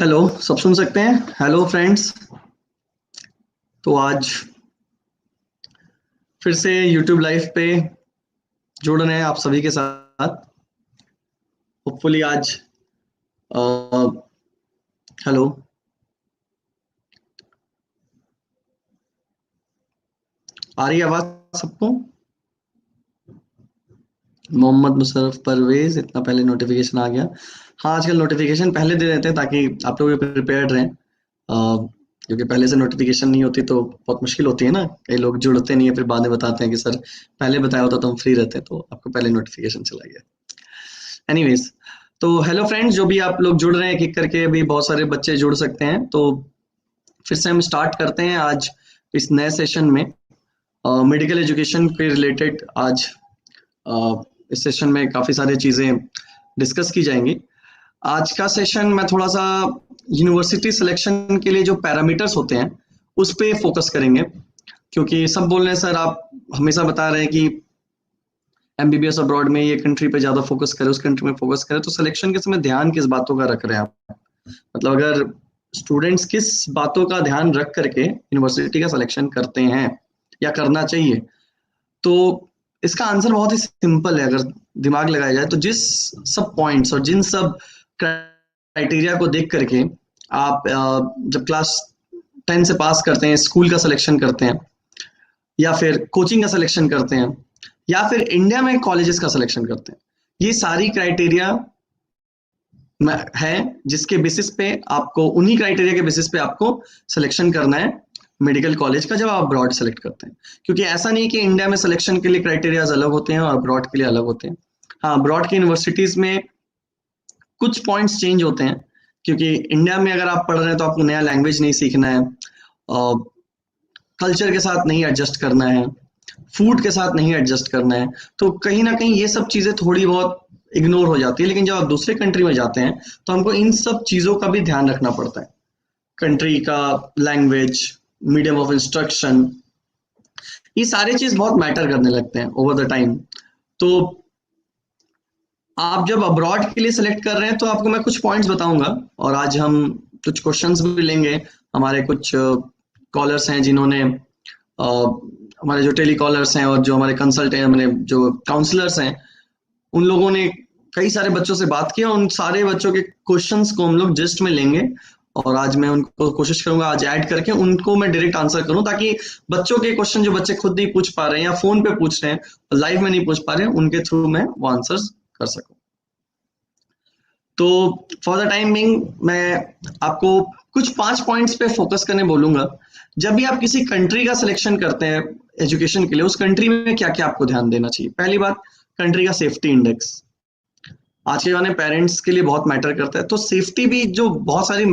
Hello, सब सुन सकते हैं? Hello friends. तो आज फिर से यूट्यूब लाइव पे जुड़ रहे हैं आप सभी के साथ। होपफुली आज अ, हेलो, आ रही है आवाज सबको? मोहम्मद मुशर्रफ परवेज, इतना पहले नोटिफिकेशन आ गया। हाँ, आजकल नोटिफिकेशन पहले दे देते हैं ताकि आप लोग प्रिपेयर्ड रहें। क्योंकि पहले से नोटिफिकेशन नहीं होती तो बहुत मुश्किल होती है ना। कई लोग जुड़ते नहीं है, फिर बाद में बताते हैं कि सर पहले बताया होता तो हम फ्री रहते, तो आपको पहले नोटिफिकेशन चला गया। एनीवेज, तो हेलो फ्रेंड्स, जो भी आप लोग जुड़ रहे हैं किक करके, अभी बहुत सारे बच्चे जुड़ सकते हैं। तो फिर से हम स्टार्ट करते हैं आज इस नए सेशन में। मेडिकल एजुकेशन के रिलेटेड आज इस सेशन में काफ़ी सारी चीज़ें डिस्कस की जाएंगी। आज का सेशन में थोड़ा सा यूनिवर्सिटी सिलेक्शन के लिए जो पैरामीटर्स होते हैं उस पे फोकस करेंगे, क्योंकि सब बोल रहे हैं सर, आप हमेशा बता रहे हैं कि एमबीबीएस अब्रॉड में ये कंट्री पे ज्यादा फोकस करें, उस कंट्री में फोकस करें, तो सिलेक्शन के समय ध्यान किस बातों का रख रहे हैं आप? मतलब अगर स्टूडेंट्स किस बातों का ध्यान रख करके यूनिवर्सिटी का सिलेक्शन करते हैं या करना चाहिए, तो इसका आंसर बहुत ही सिंपल है। अगर दिमाग लगाया जाए तो जिस सब पॉइंट्स और जिन सब क्राइटेरिया को देख करके आप जब क्लास 10 से पास करते हैं, स्कूल का सिलेक्शन करते हैं या फिर कोचिंग का सिलेक्शन करते हैं या फिर इंडिया में कॉलेजेस का सिलेक्शन करते हैं, ये सारी क्राइटेरिया है जिसके बेसिस पे आपको, उन्हीं क्राइटेरिया के बेसिस पे आपको सिलेक्शन करना है मेडिकल कॉलेज का जब आप अब्रॉड सेलेक्ट करते हैं। क्योंकि ऐसा नहीं कि इंडिया में सिलेक्शन के लिए क्राइटेरियाज अलग होते हैं और अब्रॉड के लिए अलग होते हैं। हाँ, अब्रॉड की यूनिवर्सिटीज में कुछ पॉइंट्स चेंज होते हैं, क्योंकि इंडिया में अगर आप पढ़ रहे हैं तो आपको नया लैंग्वेज नहीं सीखना है, कल्चर के साथ नहीं एडजस्ट करना है, फूड के साथ नहीं एडजस्ट करना है, तो कहीं ना कहीं ये सब चीजें थोड़ी बहुत इग्नोर हो जाती है। लेकिन जब आप दूसरे कंट्री में जाते हैं तो हमको इन सब चीजों का भी ध्यान रखना पड़ता है। कंट्री का लैंग्वेज, मीडियम ऑफ इंस्ट्रक्शन, ये सारे चीज बहुत मैटर करने लगते हैं ओवर द टाइम। तो आप जब अब्रॉड के लिए सिलेक्ट कर रहे हैं तो आपको मैं कुछ पॉइंट्स बताऊंगा, और आज हम कुछ क्वेश्चंस भी लेंगे। हमारे कुछ कॉलर्स हैं जिन्होंने हमारे जो टेली कॉलर्स हैं और जो हमारे कंसल्ट हैं, हमारे जो काउंसलर्स हैं, उन लोगों ने कई सारे बच्चों से बात किया। उन सारे बच्चों के क्वेश्चंस को हम लोग जिस्ट में लेंगे, और आज मैं उनको कोशिश करूंगा आज ऐड करके उनको मैं डायरेक्ट आंसर करूं, ताकि बच्चों के क्वेश्चन जो बच्चे खुद नहीं पूछ पा रहे हैं या फोन पे पूछ रहे हैं, लाइव में नहीं पूछ पा रहे हैं, उनके थ्रू मैं वो आंसर्स कर सकूं। तो फॉर द टाइम बिंग मैं आपको कुछ 5 पॉइंट्स पे फोकस करने बोलूंगा। जब भी आप किसी कंट्री का सिलेक्शन करते हैं एजुकेशन के लिए, उस कंट्री में क्या क्या आपको ध्यान देना चाहिए? पहली बात, कंट्री का सेफ्टी इंडेक्स आज के जमाने पेरेंट्स के लिए बहुत मैटर करता है। तो सेफ्टी भी, जो बहुत सारी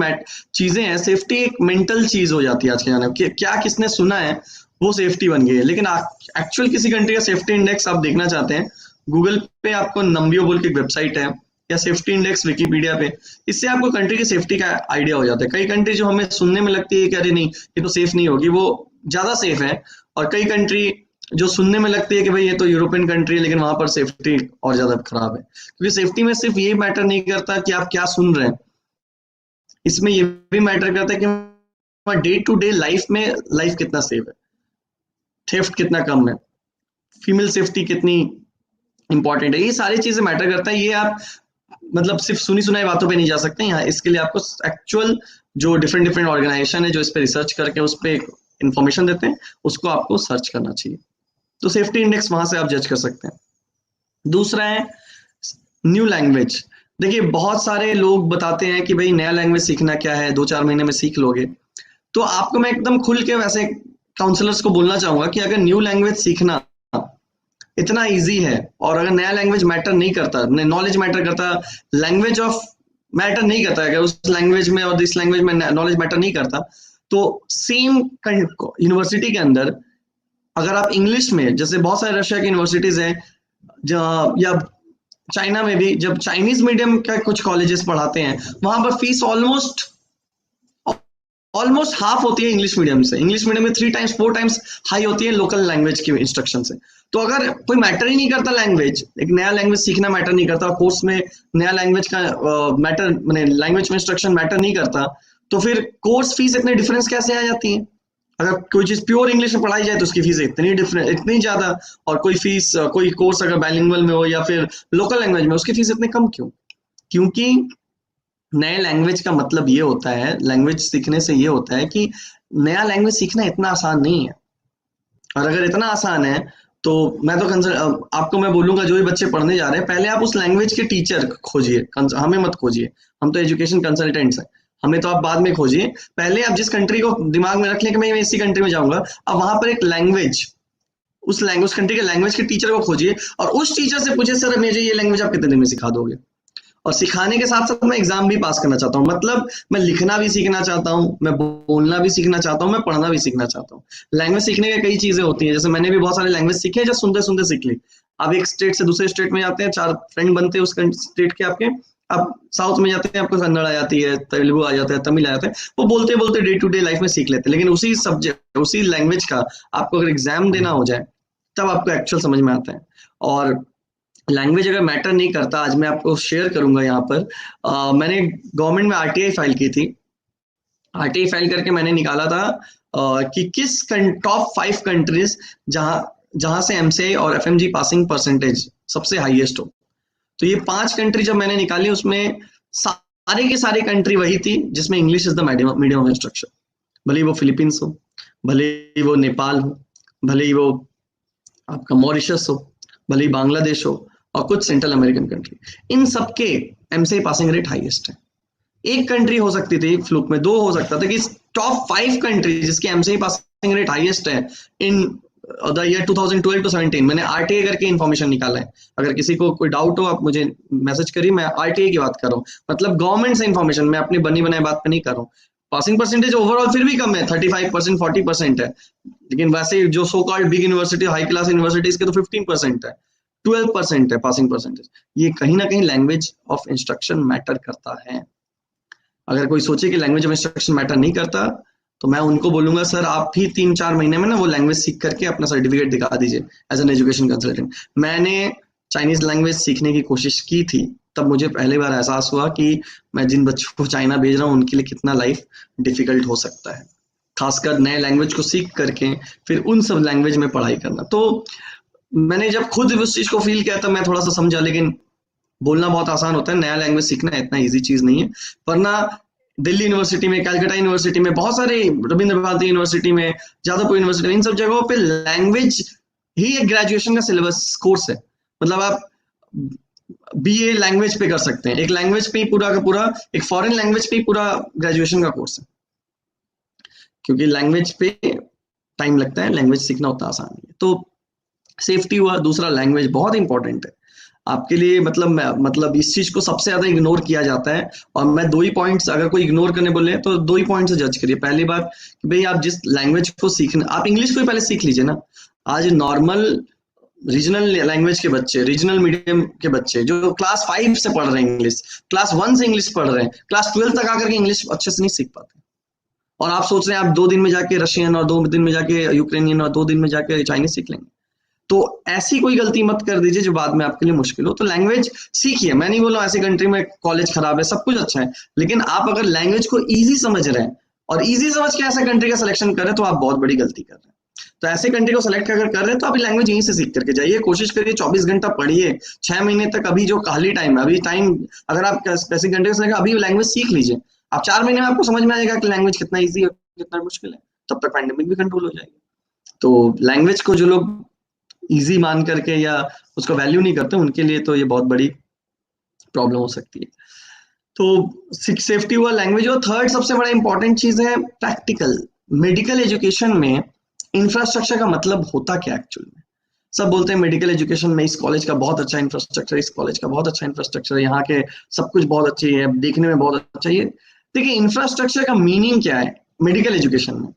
चीजें हैं, सेफ्टी एक मेंटल चीज हो जाती है आज के जमाने में। क्या किसने सुना है वो सेफ्टी बन गई है। लेकिन एक्चुअल किसी कंट्री का सेफ्टी इंडेक्स आप देखना चाहते हैं, गूगल पे आपको नंबियो बोल के एक वेबसाइट है, या सेफ्टी इंडेक्स विकिपीडिया पे, इससे आपको कंट्री की सेफ्टी का आइडिया हो जाता है। कई कंट्री जो हमें सुनने में लगती है कि अरे नहीं ये तो सेफ नहीं होगी, वो ज्यादा सेफ है। और कई कंट्री जो सुनने में लगती है कि भाई ये तो यूरोपियन कंट्री है, लेकिन वहां पर सेफ्टी और ज्यादा खराब है। क्योंकि सेफ्टी में सिर्फ ये मैटर नहीं करता कि आप क्या सुन रहे हैं, इसमें ये भी मैटर करता है कि डे टू डे लाइफ में लाइफ कितना सेफ है, थेफ्ट कितना कम है, फीमेल सेफ्टी कितनी इंपॉर्टेंट है। ये सारी चीजें मैटर करता है। ये आप मतलब सिर्फ सुनी सुनाई बातों पे नहीं जा सकते यहाँ। इसके लिए आपको एक्चुअल जो डिफरेंट डिफरेंट ऑर्गेनाइजेशन है जो इस पे रिसर्च करके उस पे इंफॉर्मेशन देते हैं, उसको आपको सर्च करना चाहिए। तो सेफ्टी इंडेक्स वहां से आप जज कर सकते हैं। दूसरा है न्यू लैंग्वेज। देखिए, बहुत सारे लोग बताते हैं कि भाई नया लैंग्वेज सीखना क्या है, 2-4 महीने में सीख लोगे। तो आपको मैं एकदम खुल के वैसे काउंसलर्स को बोलना चाहूंगा कि अगर न्यू लैंग्वेज सीखना इतना इजी है, और अगर नया लैंग्वेज मैटर नहीं करता, नॉलेज मैटर करता, लैंग्वेज ऑफ मैटर नहीं करता, अगर उस लैंग्वेज में और इस लैंग्वेज में नॉलेज मैटर नहीं करता, तो सेम यूनिवर्सिटी के अंदर अगर आप इंग्लिश में, जैसे बहुत सारे रशिया की यूनिवर्सिटीज हैं या चाइना में भी, जब चाइनीज मीडियम का कुछ कॉलेजेस पढ़ाते हैं, वहां पर फीस ऑलमोस्ट हाफ होती है इंग्लिश मीडियम से। इंग्लिश मीडियम में 3 टाइम्स 4 टाइम्स हाई होती है लोकल लैंग्वेज की इंस्ट्रक्शन से। तो अगर कोई मैटर ही नहीं करता लैंग्वेज, एक नया लैंग्वेज सीखना मैटर नहीं करता, कोर्स में नया लैंग्वेज का मैटर मैंने लैंग्वेज में इंस्ट्रक्शन मैटर नहीं करता, तो फिर कोर्स फीस इतने डिफरेंस कैसे आ जाती है? अगर कोई चीज प्योर इंग्लिश में पढ़ाई जाए तो उसकी फीस इतनी डिफरेंट इतनी ज्यादा, और कोई फीस कोई कोर्स अगर बाइलिंगुअल में हो या फिर लोकल लैंग्वेज में उसकी फीस इतने कम क्यों? क्योंकि नए लैंग्वेज का मतलब ये होता है, लैंग्वेज सीखने से ये होता है कि नया लैंग्वेज सीखना इतना आसान नहीं है। और अगर इतना आसान है तो मैं तो आपको मैं बोलूंगा जो भी बच्चे पढ़ने जा रहे हैं, पहले आप उस लैंग्वेज के टीचर खोजिए, हमें मत खोजिए। हम तो एजुकेशन कंसल्टेंट्स हैं, हमें तो आप बाद में खोजिए। पहले आप जिस कंट्री को दिमाग में रख लें कि मैं इसी कंट्री में जाऊंगा, अब वहां पर एक लैंग्वेज, उस कंट्री के लैंग्वेज के टीचर को खोजिए और उस टीचर से पूछिए सर मुझे ये लैंग्वेज आप कितने दिन में सिखा दोगे? और सिखाने के साथ साथ मैं एग्जाम भी पास करना चाहता हूँ, मतलब मैं लिखना भी सीखना चाहता हूँ, मैं बोलना भी सीखना चाहता हूँ, मैं पढ़ना भी सीखना चाहता हूँ। लैंग्वेज सीखने के कई चीजें होती हैं, जैसे मैंने भी बहुत सारे लैंग्वेज सीखे जो सुनते सुनते सीख ली। आप एक स्टेट से दूसरे स्टेट में जाते हैं, 4 फ्रेंड बनते हैं उस स्टेट के आपके। आप साउथ में जाते हैं, आपको कन्नड़ आ जाती है, तेलुगु आ जाता है, तमिल आ जाता है, वो बोलते बोलते डे टू डे लाइफ में सीख लेते हैं। लेकिन उसी सब्जेक्ट उसी लैंग्वेज का आपको अगर एग्जाम देना हो जाए तब आपको एक्चुअल समझ में आता है। और लैंग्वेज अगर मैटर नहीं करता, आज मैं आपको शेयर करूंगा यहाँ पर। मैंने गवर्नमेंट में आरटीआई फाइल की थी। आरटीआई फाइल करके मैंने निकाला था कि किस टॉप 5 कंट्रीज जहां जहां से एमसीआई और एफएमजी पासिंग परसेंटेज सबसे हाईएस्ट हो। तो ये 5 कंट्री जब मैंने निकाली, उसमें सारे के सारे कंट्री वही थी जिसमें English is the medium of instruction. भले ही वो फिलीपींस हो, भले ही वो नेपाल हो, भले ही वो आपका मॉरिशस हो, भले ही बांग्लादेश हो, और कुछ सेंट्रल अमेरिकन कंट्री, इन सबके एमसीआई पासिंग रेट हाईएस्ट है। एक कंट्री हो सकती थी फ्लूक में, 2 हो सकता था कि टॉप 5 कंट्री जिसके एमसीआई पासिंग रेट हाईएस्ट है इन द ईयर 2012 टू 17। मैंने आरटीआई करके इन्फॉर्मेशन निकाला है। अगर किसी को कोई डाउट हो आप मुझे मैसेज करिए, मैं आरटीआई की बात कर रहा हूँ, मतलब गवर्नमेंट से इन्फॉर्मेशन, मैं अपनी बनी बनाई बात पे नहीं कर रहा हूँ। पासिंग परसेंटेज ओवरऑल फिर भी कम है, 35% 40% है, लेकिन वैसे जो so called big university high class universities के तो 15% है, 12% है पासिंग परसेंटेज। ये कहीं ना कहीं लैंग्वेज ऑफ इंस्ट्रक्शन मैटर करता है। अगर कोई सोचे कि लैंग्वेज ऑफ इंस्ट्रक्शन मैटर नहीं करता, तो मैं उनको बोलूंगा सर आप भी 3-4 महीने में ना वो लैंग्वेज सीख करके अपना सर्टिफिकेट दिखा दीजिए एज एन एजुकेशन कंसल्टेंट। मैंने चाइनीज लैंग्वेज सीखने की कोशिश की थी, तब मुझे पहली बार एहसास हुआ कि मैं जिन बच्चों को चाइना भेज रहा हूँ उनके लिए कितना लाइफ डिफिकल्ट हो सकता है, खासकर नए लैंग्वेज को सीख करके फिर उन सब लैंग्वेज में पढ़ाई करना। तो मैंने जब खुद उस चीज को फील किया तब मैं थोड़ा सा समझा, लेकिन बोलना बहुत आसान होता है, नया लैंग्वेज सीखना इतना इजी चीज नहीं है। वरना दिल्ली यूनिवर्सिटी में, कैलकाटा यूनिवर्सिटी में, बहुत सारे रविंद्र भारती यूनिवर्सिटी में, जादवपुर यूनिवर्सिटी में, इन सब जगहों पे लैंग्वेज ही एक ग्रेजुएशन का सिलेबस कोर्स है। मतलब आप बीए लैंग्वेज पे कर सकते हैं, एक लैंग्वेज पे ही पूरा का पूरा, एक फॉरेन लैंग्वेज पे ही पूरा ग्रेजुएशन का कोर्स है। क्योंकि लैंग्वेज पे टाइम लगता है, लैंग्वेज सीखना उतना आसान नहीं है। तो सेफ्टी हुआ दूसरा, लैंग्वेज बहुत इंपॉर्टेंट है आपके लिए। मतलब इस चीज को सबसे ज्यादा इग्नोर किया जाता है। और मैं 2 ही पॉइंट्स, अगर कोई इग्नोर करने बोले तो 2 ही पॉइंट से जज करिए। पहली बात कि भाई आप जिस लैंग्वेज को सीखना, आप इंग्लिश को ही पहले सीख लीजिए ना। आज नॉर्मल रीजनल लैंग्वेज के बच्चे, रीजनल मीडियम के बच्चे जो क्लास 5 से पढ़ रहे हैं इंग्लिश, क्लास 1 से इंग्लिश पढ़ रहे हैं, क्लास 12 तक आकर के इंग्लिश अच्छे से नहीं सीख पाते। और आप सोच रहे हैं आप 2 दिन में जाके रशियन, और 2 दिन में जाके यूक्रेनियन, और 2 दिन में जाके चाइनीज सीख लेंगे। तो ऐसी कोई गलती मत कर दीजिए जो बाद में आपके लिए मुश्किल हो। तो लैंग्वेज सीखिए, मैं नहीं बोल रहा हूँ ऐसी कंट्री में कॉलेज खराब है, सब कुछ अच्छा है, लेकिन आप अगर लैंग्वेज को इजी समझ रहे हैं और इजी समझ के ऐसा कंट्री का सिलेक्शन कर रहे हैं तो आप बहुत बड़ी गलती कर रहे हैं। तो ऐसे कंट्री को सिलेक्ट अगर कर रहे हैं तो आप लैंग्वेज यहीं से सीख करके जाइए, कोशिश करिए 24 घंटा पढ़िए, 6 महीने तक। अभी जो खाली टाइम है, अभी टाइम, अगर आप ऐसी कंट्री से अभी लैंग्वेज सीख लीजिए, आप 4 महीने में आपको समझ में आ जाएगा कि लैंग्वेज कितना ईजी है कितना मुश्किल है। तब तक पैंडेमिक भी कंट्रोल हो जाएगी। तो लैंग्वेज को जो लोग इजी मान करके या उसका वैल्यू नहीं करते, उनके लिए तो ये बहुत बड़ी प्रॉब्लम हो सकती है। तो सेफ्टी हुआ, लैंग्वेज हुआ। थर्ड सबसे बड़ा इंपॉर्टेंट चीज है प्रैक्टिकल। मेडिकल एजुकेशन में इंफ्रास्ट्रक्चर का मतलब होता क्या एक्चुअल में? सब बोलते हैं मेडिकल एजुकेशन में इस कॉलेज का बहुत अच्छा इंफ्रास्ट्रक्चर, इस कॉलेज का बहुत अच्छा इंफ्रास्ट्रक्चर, यहाँ के सब कुछ बहुत अच्छी है, देखने में बहुत अच्छा है। देखिए इंफ्रास्ट्रक्चर का मीनिंग क्या है मेडिकल एजुकेशन में?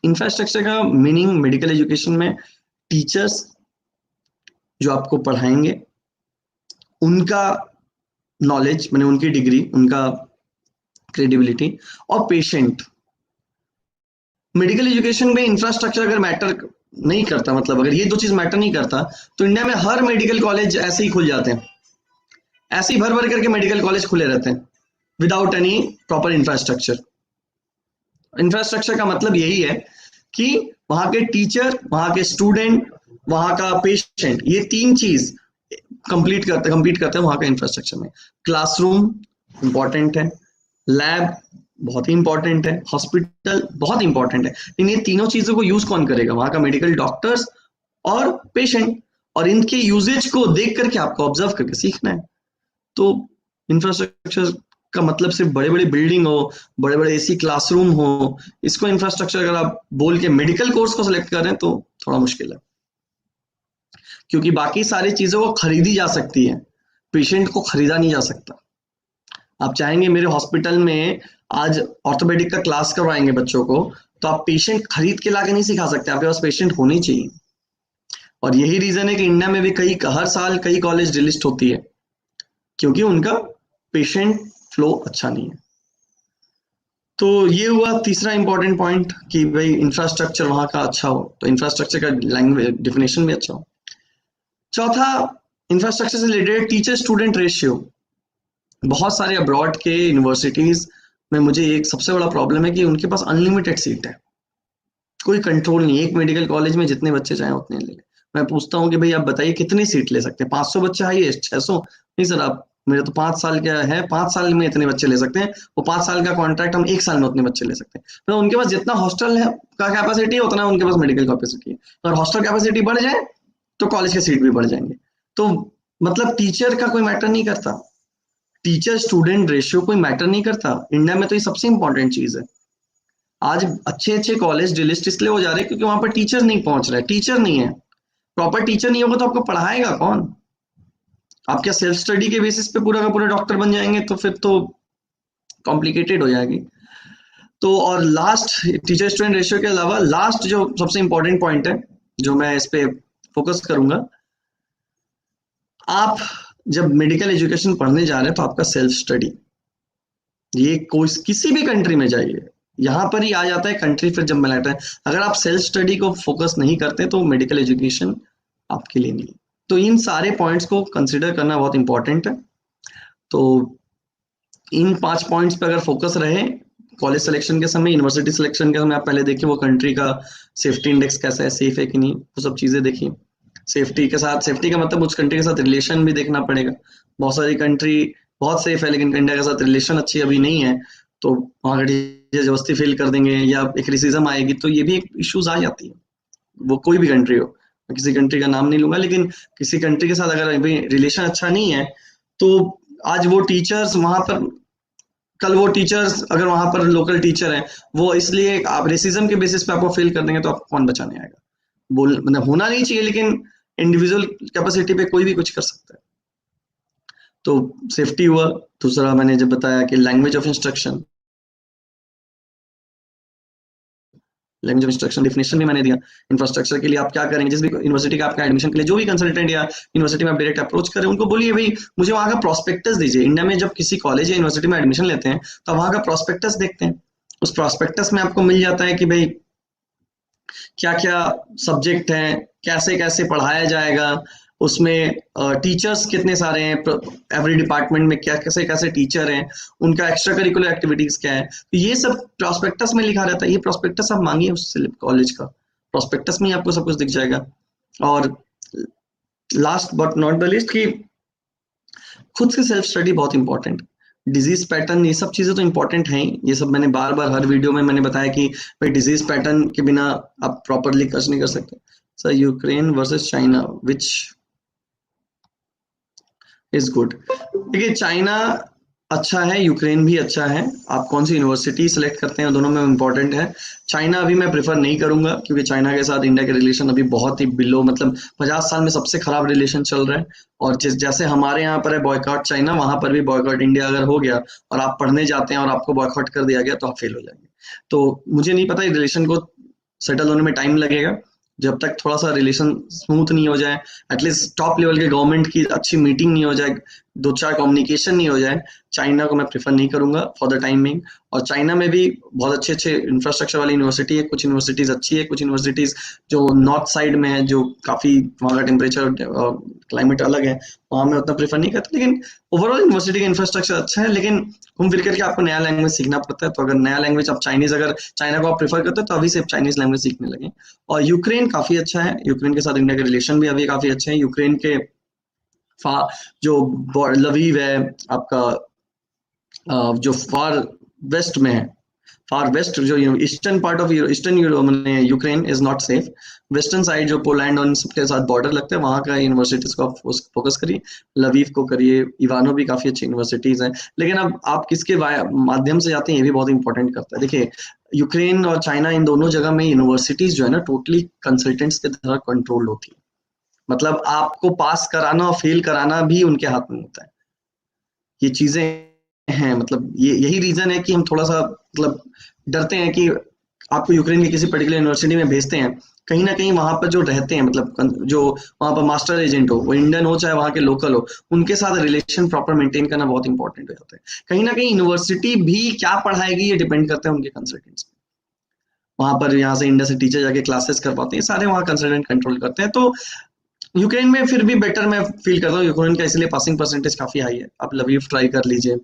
इंफ्रास्ट्रक्चर का मीनिंग मेडिकल एजुकेशन में टीचर्स जो आपको पढ़ाएंगे उनका नॉलेज, मैंने उनकी डिग्री, उनका क्रेडिबिलिटी और पेशेंट। मेडिकल एजुकेशन में इंफ्रास्ट्रक्चर अगर मैटर नहीं करता, मतलब अगर ये दो चीज मैटर नहीं करता, तो इंडिया में हर मेडिकल कॉलेज ऐसे ही खुल जाते हैं, ऐसे ही भर भर करके मेडिकल कॉलेज खुले रहते हैं without any proper infrastructure. Infrastructure का मतलब यही है कि वहां के टीचर, वहां के स्टूडेंट, वहां का पेशेंट, ये तीन चीज कंप्लीट करते हैं वहां का इंफ्रास्ट्रक्चर में। क्लासरूम इंपॉर्टेंट है, लैब बहुत ही इंपॉर्टेंट है, हॉस्पिटल बहुत इंपॉर्टेंट है, लेकिन ये तीनों चीजों को यूज कौन करेगा? वहां का मेडिकल डॉक्टर्स और पेशेंट, और इनके यूजेज को देख करके आपको ऑब्जर्व करके सीखना है। तो इंफ्रास्ट्रक्चर का मतलब सिर्फ बड़े बड़े बिल्डिंग हो, बड़े बड़े एसी क्लासरूम हो, इसको इंफ्रास्ट्रक्चर अगर आप बोल के मेडिकल कोर्स को सिलेक्ट कर रहे हैं तो थोड़ा मुश्किल है, क्योंकि बाकी सारी चीजों को खरीदी जा सकती है, पेशेंट को खरीदा नहीं जा सकता। आप चाहेंगे मेरे हॉस्पिटल में आज ऑर्थोपेडिक का क्लास करवाएंगे बच्चों को, तो आप पेशेंट खरीद के लाके नहीं सिखा सकते, आपके पास पेशेंट होने चाहिए। और यही रीजन है कि इंडिया में भी हर साल कई कॉलेज डिलिस्ट होती है, क्योंकि उनका पेशेंट फ्लो अच्छा नहीं है। तो ये हुआ तीसरा इंपॉर्टेंट पॉइंट कि भाई इंफ्रास्ट्रक्चर वहां का अच्छा हो, तो इंफ्रास्ट्रक्चर का लैंग्वेज डिफिनेशन भी अच्छा हो। चौथा, इंफ्रास्ट्रक्चर से रिलेटेड टीचर स्टूडेंट रेशियो। बहुत सारे अब्रॉड के यूनिवर्सिटीज में मुझे एक सबसे बड़ा प्रॉब्लम है कि उनके पास अनलिमिटेड सीट है, कोई कंट्रोल नहीं। एक मेडिकल कॉलेज में जितने बच्चे चाहे उतने ले। मैं पूछता हूँ कि भाई आप बताइए कितनी सीट ले सकते हैं? 500 बच्चे हाईएस्ट, 600? नहीं सर, आप मेरे तो 5 साल का है, 5 साल में इतने बच्चे ले सकते हैं, वो 5 साल का कॉन्ट्रैक्ट, हम 1 साल में उतने बच्चे ले सकते हैं। तो उनके पास जितना हॉस्टल है का कैपेसिटी है उतना उनके पास मेडिकल कैपेसिटी है। अगर हॉस्टल कैपेसिटी बढ़ जाए तो कॉलेज के सीट भी बढ़ जाएंगे। तो मतलब टीचर का कोई मैटर नहीं करता, टीचर स्टूडेंट रेशियो कोई मैटर नहीं करता। इंडिया में तो ये सबसे इंपॉर्टेंट चीज है। आज अच्छे अच्छे कॉलेज डिलिस्ट इसलिए हो जा रहे हैं क्योंकि वहां पर टीचर नहीं पहुंच रहे, टीचर नहीं है, प्रॉपर टीचर नहीं होगा तो आपको पढ़ाएगा कौन? आप क्या सेल्फ स्टडी के बेसिस पे पूरा का पूरा डॉक्टर बन जाएंगे? तो फिर तो कॉम्प्लिकेटेड हो जाएगी। तो और लास्ट, टीचर स्टूडेंट रेशियो के अलावा लास्ट जो सबसे इंपॉर्टेंट पॉइंट है, जो मैं इस पे फोकस करूंगा, आप जब मेडिकल एजुकेशन पढ़ने जा रहे हैं तो आपका सेल्फ स्टडी, ये कोई किसी भी कंट्री में जाइए, यहाँ पर ही आ जाता है कंट्री फिर जब मैटर है। अगर आप सेल्फ स्टडी को फोकस नहीं करते तो मेडिकल एजुकेशन आपके लिए नहीं। तो इन सारे पॉइंट्स को कंसिडर करना बहुत इंपॉर्टेंट है। तो इन 5 पॉइंट्स पे अगर फोकस रहे कॉलेज सिलेक्शन के समय, यूनिवर्सिटी सिलेक्शन के समय, आप पहले देखिए वो कंट्री का सेफ्टी इंडेक्स कैसा है, सेफ है कि नहीं, वो सब चीजें देखिए। सेफ्टी के साथ, सेफ्टी का मतलब उस कंट्री के साथ रिलेशन भी देखना पड़ेगा। बहुत सारी कंट्री बहुत सेफ है लेकिन इंडिया के साथ रिलेशन अच्छी अभी नहीं है, तो वहां का टीचर जबरदस्ती फेल कर देंगे या एक रेसिज्म आएगी, तो ये भी एक इश्यूज आ जाती है। वो कोई भी कंट्री हो, मैं किसी कंट्री का नाम नहीं लूंगा, लेकिन किसी कंट्री के साथ अगर अभी रिलेशन अच्छा नहीं है तो आज वो टीचर्स वहां पर, कल वो टीचर्स अगर वहां पर लोकल टीचर हैं, वो इसलिए आप रेसिज्म के बेसिस पे आपको फेल कर देंगे, तो आपको कौन बचाने आएगा? बोल मतलब होना नहीं चाहिए, लेकिन इंडिविजुअल कैपेसिटी पे कोई भी कुछ कर सकता है। तो सेफ्टी हुआ। दूसरा मैंने जब बताया कि language of instruction, language of instruction definition भी मैंने दिया। इंफ्रास्ट्रक्चर के लिए आप क्या करेंगे, जिस भी यूनिवर्सिटी का आपका एडमिशन के लिए जो भी कंसल्टेंट या यूनिवर्सिटी में आप डायरेक्ट अप्रोच करें, उनको बोलिए भाई मुझे वहां का प्रोस्पेक्टस दीजिए। इंडिया में जब किसी कॉलेज या यूनिवर्सिटी में एडमिशन लेते हैं तो वहां का प्रोस्पेक्टस देखते हैं। उस प्रोस्पेक्टस में आपको मिल जाता है कि भाई क्या क्या सब्जेक्ट हैं, कैसे कैसे पढ़ाया जाएगा, उसमें टीचर्स कितने सारे हैं, एवरी डिपार्टमेंट में क्या कैसे कैसे टीचर हैं, उनका एक्स्ट्रा करिकुलर एक्टिविटीज क्या है, तो ये सब प्रोस्पेक्टस में लिखा रहता है। ये प्रोस्पेक्टस आप मांगिए उससे, कॉलेज का प्रोस्पेक्टस में ही आपको सब कुछ दिख जाएगा। और last but not the least कि खुद से सेल्फ स्टडी बहुत इंपॉर्टेंट। डिजीज पैटर्न, ये सब चीजें तो इंपॉर्टेंट हैं ही, ये सब मैंने बार बार हर वीडियो में मैंने बताया कि भाई डिजीज पैटर्न के बिना आप प्रॉपरली सर्च नहीं कर सकते। Sir Ukraine versus China, which is good? देखिए चाइना अच्छा है, यूक्रेन भी अच्छा है, आप कौन सी यूनिवर्सिटी सेलेक्ट करते हैं दोनों में इम्पोर्टेंट है। चाइना अभी मैं प्रेफर नहीं करूंगा क्योंकि चाइना के साथ इंडिया के रिलेशन अभी बहुत ही बिलो, मतलब 50 साल में सबसे खराब रिलेशन चल रहा है। और जैसे हमारे यहाँ पर है बॉयकॉट चाइना, वहां पर भी बॉयकॉट इंडिया अगर हो गया और आप पढ़ने जाते हैं और आपको बॉयकॉट कर दिया गया तो आप फेल हो जाएंगे। तो मुझे नहीं पता, रिलेशन को सेटल होने में टाइम लगेगा। जब तक थोड़ा सा रिलेशन स्मूथ नहीं हो जाए, एटलीस्ट टॉप लेवल के गवर्नमेंट की अच्छी मीटिंग नहीं हो जाए, दो चार कम्युनिकेशन नहीं हो जाए, चाइना को मैं प्रेफर नहीं करूंगा फॉर द टाइम बिंग। और चाइना में भी बहुत अच्छे अच्छे इंफ्रास्ट्रक्चर वाली यूनिवर्सिटी है, कुछ यूनिवर्सिटीज अच्छी है, कुछ यूनिवर्सिटीज जो नॉर्थ साइड में है, जो काफी वहाँ का टेम्परेचर क्लाइमेट अलग है, वहाँ मैं उतना प्रेफर नहीं करता। लेकिन ओवरऑल यूनिवर्सिटी का इंफ्रास्ट्रक्चर अच्छा है, लेकिन घूम फिर करके आपको नया लैंग्वेज सीखना पड़ता है। तो अगर नया लैंग्वेज आप चाइनीज, अगर चाइना को आप प्रेफर करते हो तो अभी से चाइनीज लैंग्वेज सीखने लगे। और यूक्रेन काफी अच्छा है, यूक्रेन के साथ इंडिया के रिलेशन भी अभी काफी अच्छे हैं। यूक्रेन के जो लवीव है आपका, जो फार वेस्ट में है, फार वेस्ट जो ईस्टर्न पार्ट ऑफ ईस्टर्न मैंने Ukraine is not safe. Western side जो पोलैंड और सबके साथ बॉर्डर लगता है, वहाँ का यूनिवर्सिटीज को आप फोकस करिए, लवीव को करिए, इवानो भी काफी अच्छी यूनिवर्सिटीज हैं। लेकिन अब आप किसके माध्यम से जाते हैं, ये भी बहुत इंपॉर्टेंट करता है। देखिए, यूक्रेन और चाइना, इन दोनों जगह में यूनिवर्सिटीज जो है ना, टोटली कंसल्टेंट्स के द्वारा कंट्रोल होती है। मतलब आपको पास कराना और फेल कराना भी उनके हाथ में होता है। ये चीजें हैं, मतलब ये यही रीजन है कि हम थोड़ा सा मतलब डरते हैं कि आपको यूक्रेन की किसी पर्टिकुलर यूनिवर्सिटी में भेजते हैं, कहीं ना कहीं वहां पर जो रहते हैं, मतलब जो वहां पर मास्टर एजेंट हो, वो इंडियन हो चाहे वहां के लोकल हो, उनके साथ रिलेशन प्रॉपर मेंटेन करना बहुत इंपॉर्टेंट हो जाता है। कहीं ना कहीं यूनिवर्सिटी भी क्या पढ़ाएगी ये डिपेंड करता है उनके कंसल्टेंट्स पे। वहां पर यहाँ से इंडिया से टीचर जाके क्लासेस करवाते हैं, सारे वहाँ कंसल्टेंट कंट्रोल करते हैं। तो यूक्रेन में फिर भी बेटर मैं फील करता हूँ यूक्रेन का, इसलिए पासिंग परसेंटेज काफी हाई है। आप लवीव ट्राई कर लीजिए,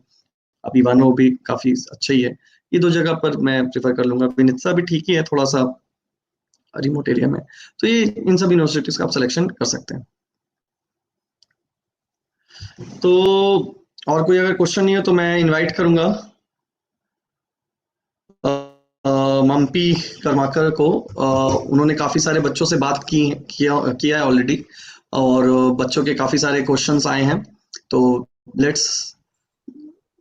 अब इवानो भी काफी अच्छा ही है। ये दो जगह पर मैं प्रेफर कर लूंगा। विनित्सा भी ठीक ही है, थोड़ा सा रिमोट एरिया में। तो ये इन सब यूनिवर्सिटीज का आप सिलेक्शन कर सकते हैं। तो और कोई अगर क्वेश्चन नहीं हो तो मैं इनवाइट करूंगा मम्पी कर्माकर को। उन्होंने काफी सारे बच्चों से बात किया है ऑलरेडी, और बच्चों के काफी सारे क्वेश्चंस आए हैं। तो लेट्स,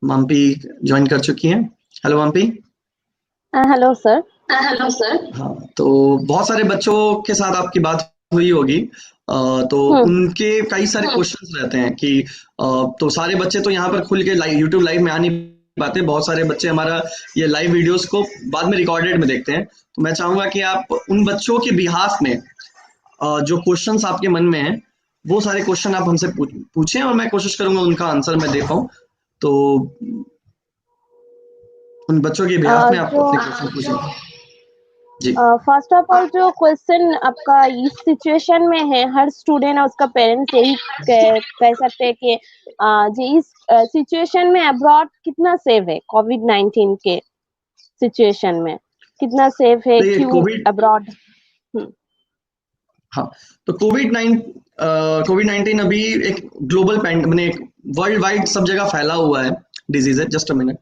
मम्पी ज्वाइन कर चुकी हैं। Hello Mampi. Hello sir. Hello sir. हाँ, तो बहुत सारे बच्चों के साथ आपकी बात हुई होगी। तो उनके कई सारे क्वेश्चंस रहते हैं कि तो सारे बच्चे तो यहाँ पर खुल के लाइव यूट्यूब लाइव में आ नहीं पाते। बहुत सारे बच्चे हमारा ये लाइव वीडियोस को बाद में रिकॉर्डेड में देखते हैं। तो मैं चाहूंगा कि आप उन बच्चों के बिहाफ में जो क्वेश्चंस आपके मन में है, वो सारे क्वेश्चन आप हमसे पूछें, और मैं कोशिश करूंगा उनका आंसर मैं दे पाऊं। तो उन बच्चों के बिहाफ में आप अपने क्वेश्चन पूछें। जी। फर्स्ट ऑफ ऑल, जो क्वेश्चन आपका इस सिचुएशन में है, हर स्टूडेंट और उसका पेरेंट्स यही कह सकते हैं कि जी इस सिचुएशन में अब्रॉड कितना सेफ है, कोविड-19 के सिचुएशन में कितना सेफ है, क्यों अब्रॉड? हाँ, तो कोविड-19 अभी एक ग्लोबल मैंने एक वर्ल्ड वाइड सब जगह फैला हुआ है डिजीज है। Just a minute.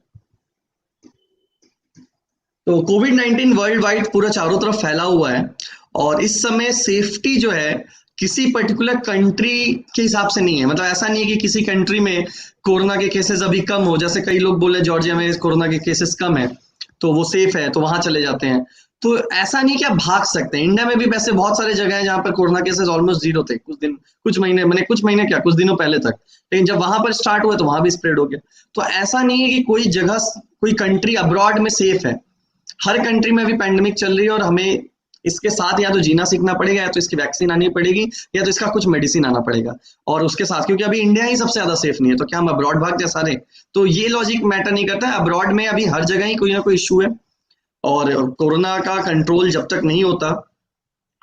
तो कोविड-19 वर्ल्ड वाइड पूरा चारों तरफ फैला हुआ है, और इस समय सेफ्टी जो है किसी पर्टिकुलर कंट्री के हिसाब से नहीं है। मतलब ऐसा नहीं है कि किसी कंट्री में कोरोना के केसेस अभी कम हो, जैसे कई लोग बोले जॉर्जिया में कोरोना के केसेस कम है तो वो सेफ है, तो वहां चले जाते हैं। तो ऐसा नहीं कि आप भाग सकते हैं। इंडिया में भी वैसे बहुत सारे जगह हैं जहां पर कोरोना केसेस ऑलमोस्ट जीरो थे कुछ महीने क्या, कुछ दिनों पहले तक। लेकिन जब वहां पर स्टार्ट हुआ तो वहां भी स्प्रेड हो गया। तो ऐसा नहीं है कि कोई जगह, कोई कंट्री अब्रॉड में सेफ है। हर कंट्री में अभी पैंडेमिक चल रही है, और हमें इसके साथ या तो जीना सीखना पड़ेगा, या तो इसकी वैक्सीन आनी पड़ेगी, या तो इसका कुछ मेडिसिन आना पड़ेगा। और उसके साथ, क्योंकि अभी इंडिया ही सबसे ज्यादा सेफ नहीं है, तो क्या हम अब्रॉड भाग जाए सारे? तो ये लॉजिक मैटर नहीं करता है। अब्रॉड में अभी हर जगह ही कोई ना कोई इशू है, और कोरोना का कंट्रोल जब तक नहीं होता,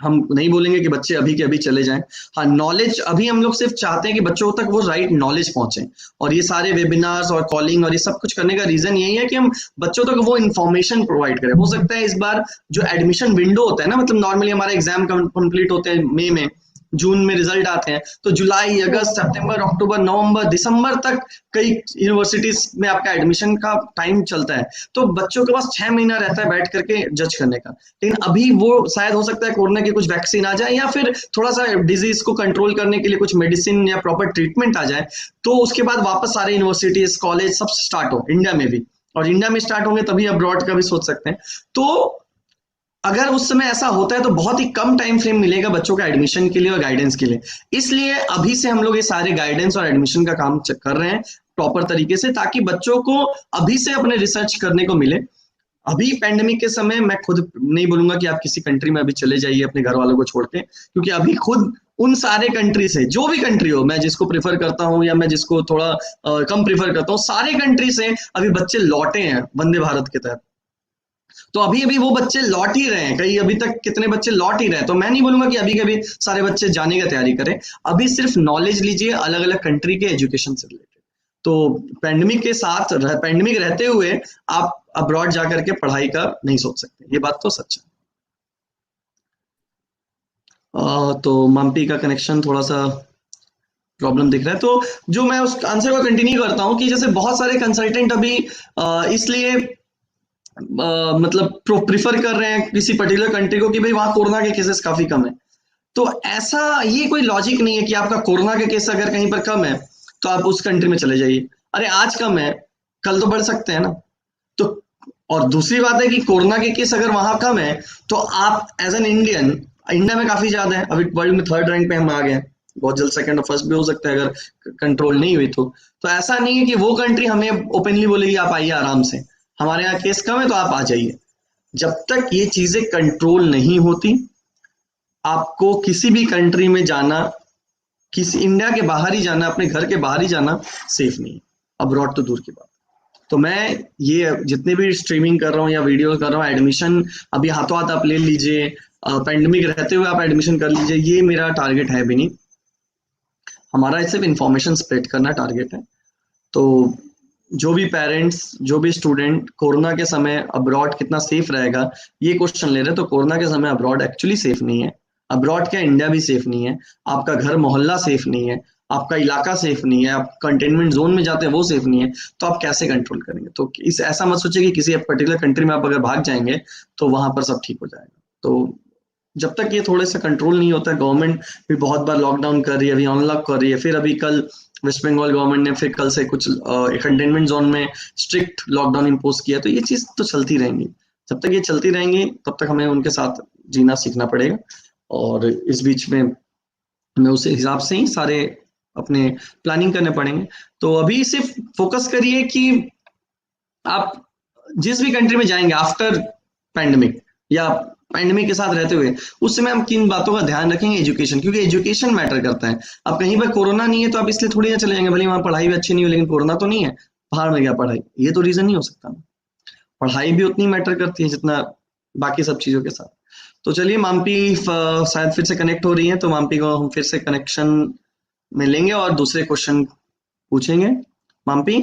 हम नहीं बोलेंगे कि बच्चे अभी के अभी चले जाएं। हाँ, नॉलेज अभी हम लोग सिर्फ चाहते हैं कि बच्चों तक वो राइट नॉलेज पहुंचे, और ये सारे वेबिनार्स और कॉलिंग और ये सब कुछ करने का रीजन यही है कि हम बच्चों तक वो इन्फॉर्मेशन प्रोवाइड करें। हो सकता है इस बार जो एडमिशन विंडो होता है ना, मतलब नॉर्मली हमारे एग्जाम कंप्लीट होते हैं मई में, जून में रिजल्ट आते हैं, तो जुलाई, अगस्त, सितंबर, अक्टूबर, नवंबर, दिसंबर तक कई यूनिवर्सिटीज में आपका एडमिशन का टाइम चलता है। तो बच्चों के पास 6 महीना रहता है बैठ करके जज करने का। लेकिन अभी वो शायद हो सकता है कोरोना की कुछ वैक्सीन आ जाए, या फिर थोड़ा सा डिजीज को कंट्रोल करने के लिए कुछ मेडिसिन या प्रॉपर ट्रीटमेंट आ जाए, तो उसके बाद वापस सारे यूनिवर्सिटीज, कॉलेज सब स्टार्ट हो इंडिया में भी। और इंडिया में स्टार्ट होंगे तभी अब्रॉड का भी सोच सकते हैं। तो अगर उस समय ऐसा होता है तो बहुत ही कम टाइम फ्रेम मिलेगा बच्चों का एडमिशन के लिए और गाइडेंस के लिए। इसलिए अभी से हम लोग ये सारे गाइडेंस और एडमिशन का काम कर रहे हैं प्रॉपर तरीके से, ताकि बच्चों को अभी से अपने रिसर्च करने को मिले। अभी पैंडेमिक के समय मैं खुद नहीं बोलूंगा कि आप किसी कंट्री में अभी चले जाइए अपने घर वालों को छोड़ के, क्योंकि अभी खुद उन सारे कंट्री से, जो भी कंट्री हो, मैं जिसको प्रेफर करता हूँ या मैं जिसको थोड़ा कम प्रेफर करता हूँ, सारे कंट्री से अभी बच्चे लौटे हैं वंदे भारत के तहत। तो अभी अभी वो बच्चे लौट ही रहे हैं, कई अभी तक कितने बच्चे लौट ही रहे हैं। तो मैं नहीं बोलूंगा कि अभी के अभी सारे बच्चे जाने की तैयारी करें, अभी सिर्फ नॉलेज लीजिए अलग अलग कंट्री के एजुकेशन से रिलेटेड। तो पैंडेमिक के साथ पैंडेमिक रहते हुए आप अब्रॉड जाकर के पढ़ाई का नहीं सोच सकते, ये बात तो सच है। तो माम्पी का कनेक्शन थोड़ा सा प्रॉब्लम दिख रहा है, तो जो मैं उस आंसर को कंटिन्यू करता हूँ कि जैसे बहुत सारे कंसल्टेंट अभी इसलिए मतलब प्रिफर कर रहे हैं किसी पर्टिकुलर कंट्री को कि भाई वहां कोरोना के केसेस काफी कम है। तो ऐसा ये कोई लॉजिक नहीं है कि आपका कोरोना के केस अगर कहीं पर कम है तो आप उस कंट्री में चले जाइए। अरे आज कम है, कल तो बढ़ सकते हैं ना। तो और दूसरी बात है कि कोरोना के केस अगर वहां कम है तो आप एज एन इंडियन, इंडिया में काफी ज्यादा है, अभी वर्ल्ड में 3rd रैंक पे हम आ गए, बहुत जल्द 2nd और 1st भी हो सकता है अगर कंट्रोल नहीं हुई तो ऐसा नहीं है कि वो कंट्री हमें ओपनली बोलेगी आप आइए आराम से, हमारे यहाँ केस कम है तो आप आ जाइए। जब तक ये चीजें कंट्रोल नहीं होती, आपको किसी भी कंट्री में जाना, किसी इंडिया के बाहर ही जाना, अपने घर के बाहर ही जाना सेफ नहीं है, अब्रॉड तो दूर की बात। तो मैं ये जितने भी स्ट्रीमिंग कर रहा हूँ या वीडियो कर रहा हूँ, एडमिशन अभी हाथों हाथ आप ले लीजिए, पैंडेमिक रहते हुए आप एडमिशन कर लीजिए, ये मेरा टारगेट है भी नहीं। हमारा सिर्फ इंफॉर्मेशन स्प्रेड करना टारगेट है। तो जो भी पेरेंट्स, जो भी स्टूडेंट कोरोना के समय अब्रॉड कितना सेफ रहेगा ये क्वेश्चन ले रहे हैं, तो कोरोना के समय अब्रॉड एक्चुअली सेफ नहीं है। अब्रॉड क्या, इंडिया भी सेफ नहीं है, आपका घर मोहल्ला सेफ नहीं है, आपका इलाका सेफ नहीं है, आप कंटेनमेंट जोन में जाते हैं वो सेफ नहीं है, तो आप कैसे कंट्रोल करेंगे। तो इस ऐसा मत सोचिए कि किसी पर्टिकुलर कंट्री में आप अगर भाग जाएंगे तो वहां पर सब ठीक हो जाएगा। तो जब तक ये थोड़े से कंट्रोल नहीं होता है, गवर्नमेंट भी बहुत बार लॉकडाउन कर रही है, अभी अनलॉक कर रही है, फिर अभी कल वेस्ट बंगाल गवर्नमेंट ने फिर कल से कुछ कंटेनमेंट जोन में स्ट्रिक्ट लॉकडाउन इम्पोज किया। तो ये चीज तो चलती रहेंगी, जब तक ये चलती रहेंगी तब तक हमें उनके साथ जीना सीखना पड़ेगा, और इस बीच में हमें उस हिसाब से ही सारे अपने प्लानिंग करने पड़ेंगे। तो अभी सिर्फ फोकस करिए कि आप जिस भी कंट्री में जाएंगे आफ्टर पैंडेमिक या पैंडेमिक के साथ रहते हुए, उस समय हम किन बातों का ध्यान रखेंगे, एजुकेशन, क्योंकि एजुकेशन मैटर करता है। अब कहीं पर कोरोना नहीं है तो आप इसलिए थोड़ी ना चले जाएंगे, भले वहां पढ़ाई भी अच्छी नहीं हो, लेकिन कोरोना तो नहीं है, बाहर में गया पढ़ाई, ये तो रीजन नहीं हो सकता। पढ़ाई भी उतनी मैटर करती है जितना बाकी सब चीजों के साथ। तो चलिए, माम्पी शायद फिर से कनेक्ट हो रही है, तो माम्पी को हम फिर से कनेक्शन में लेंगे और दूसरे क्वेश्चन पूछेंगे। माम्पी,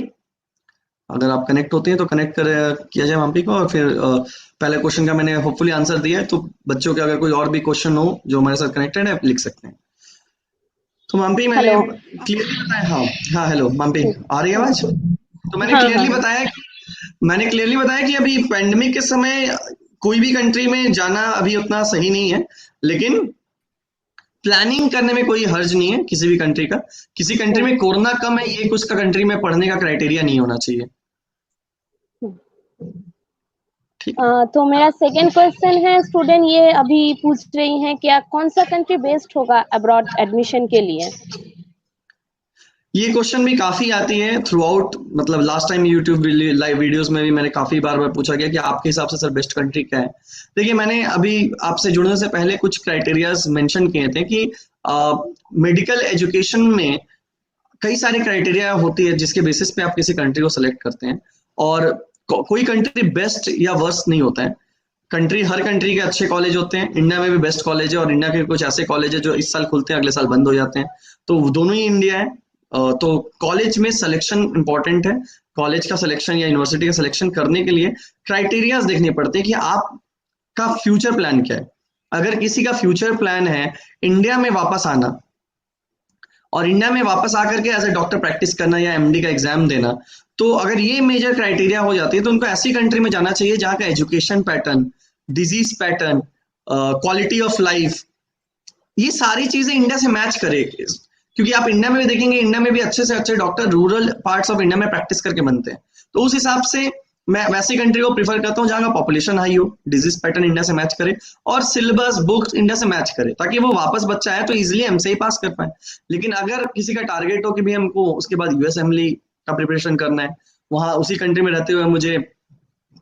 अगर आप कनेक्ट होते हैं तो कनेक्ट कर किया जाए माम्पी को, और फिर पहले क्वेश्चन का मैंने होपफुली आंसर दिया है, तो बच्चों के अगर कोई और भी क्वेश्चन हो जो हमारे साथ कनेक्टेड है, आप लिख सकते हैं। तो माम्पी मैंने क्लियरली बताया, हाँ हाँ, हेलो माम्पी, आ रही है आवाज? तो मैंने क्लियरली बताया कि अभी पैंडेमिक के समय कोई भी कंट्री में जाना अभी उतना सही नहीं है, लेकिन प्लानिंग करने में कोई हर्ज नहीं है किसी भी कंट्री का। किसी कंट्री में कोरोना कम है ये उसका कंट्री में पढ़ने का क्राइटेरिया नहीं होना चाहिए। तो मेरा सेकंड क्वेश्चन है, स्टूडेंट ये अभी पूछ रही हैं क्या कौन सा कंट्री बेस्ट होगा अब्रॉड एडमिशन के लिए? ये क्वेश्चन भी काफी आती है थ्रू आउट, मतलब last time YouTube live videos में भी मैंने काफी बार पूछा गया कि आपके हिसाब से सर बेस्ट कंट्री क्या है। देखिए, मैंने अभी आपसे जुड़ने से पहले कुछ क्राइटेरियाज मेंशन किए थे कि मेडिकल एजुकेशन में कई सारे क्राइटेरिया होती है जिसके बेसिस पे आप किसी कंट्री को सिलेक्ट करते हैं, और कोई कंट्री बेस्ट या वर्स्ट नहीं होता है। हर कंट्री के अच्छे कॉलेज होते हैं, इंडिया में भी बेस्ट कॉलेज है, और इंडिया के कुछ ऐसे कॉलेज है जो इस साल खुलते हैं अगले साल बंद हो जाते हैं, तो दोनों ही इंडिया है। तो कॉलेज में सिलेक्शन इंपॉर्टेंट है। कॉलेज का सिलेक्शन या यूनिवर्सिटी का सिलेक्शन करने के लिए क्राइटेरियाज देखने पड़ते हैं कि आपका फ्यूचर प्लान क्या है। अगर किसी का फ्यूचर प्लान है इंडिया में वापस आना, और इंडिया में वापस आकर के एज ए डॉक्टर प्रैक्टिस करना या एमडी का एग्जाम देना, तो अगर ये मेजर क्राइटेरिया हो जाती है तो उनको ऐसी कंट्री में जाना चाहिए जहां का education pattern, disease pattern, quality of life, ये सारी चीजें इंडिया से मैच करे। क्योंकि आप इंडिया में भी देखेंगे, इंडिया में भी अच्छे से अच्छे doctor rural parts of India में प्रैक्टिस करके बनते हैं। तो उस हिसाब से मैं वैसी कंट्री को प्रीफर करता हूँ जहां का पॉपुलेशन हाई हो, डिजीज पैटर्न इंडिया से मैच करे, और सिलेबस बुक्स इंडिया से मैच करे, ताकि वो वापस बच्चा आए तो इजिली हमसे ही पास कर पाए। लेकिन अगर किसी का टारगेट हो कि भी हमको उसके बाद यूएस असेंबली का प्रिपरेशन करना है, वहां उसी कंट्री में रहते हुए मुझे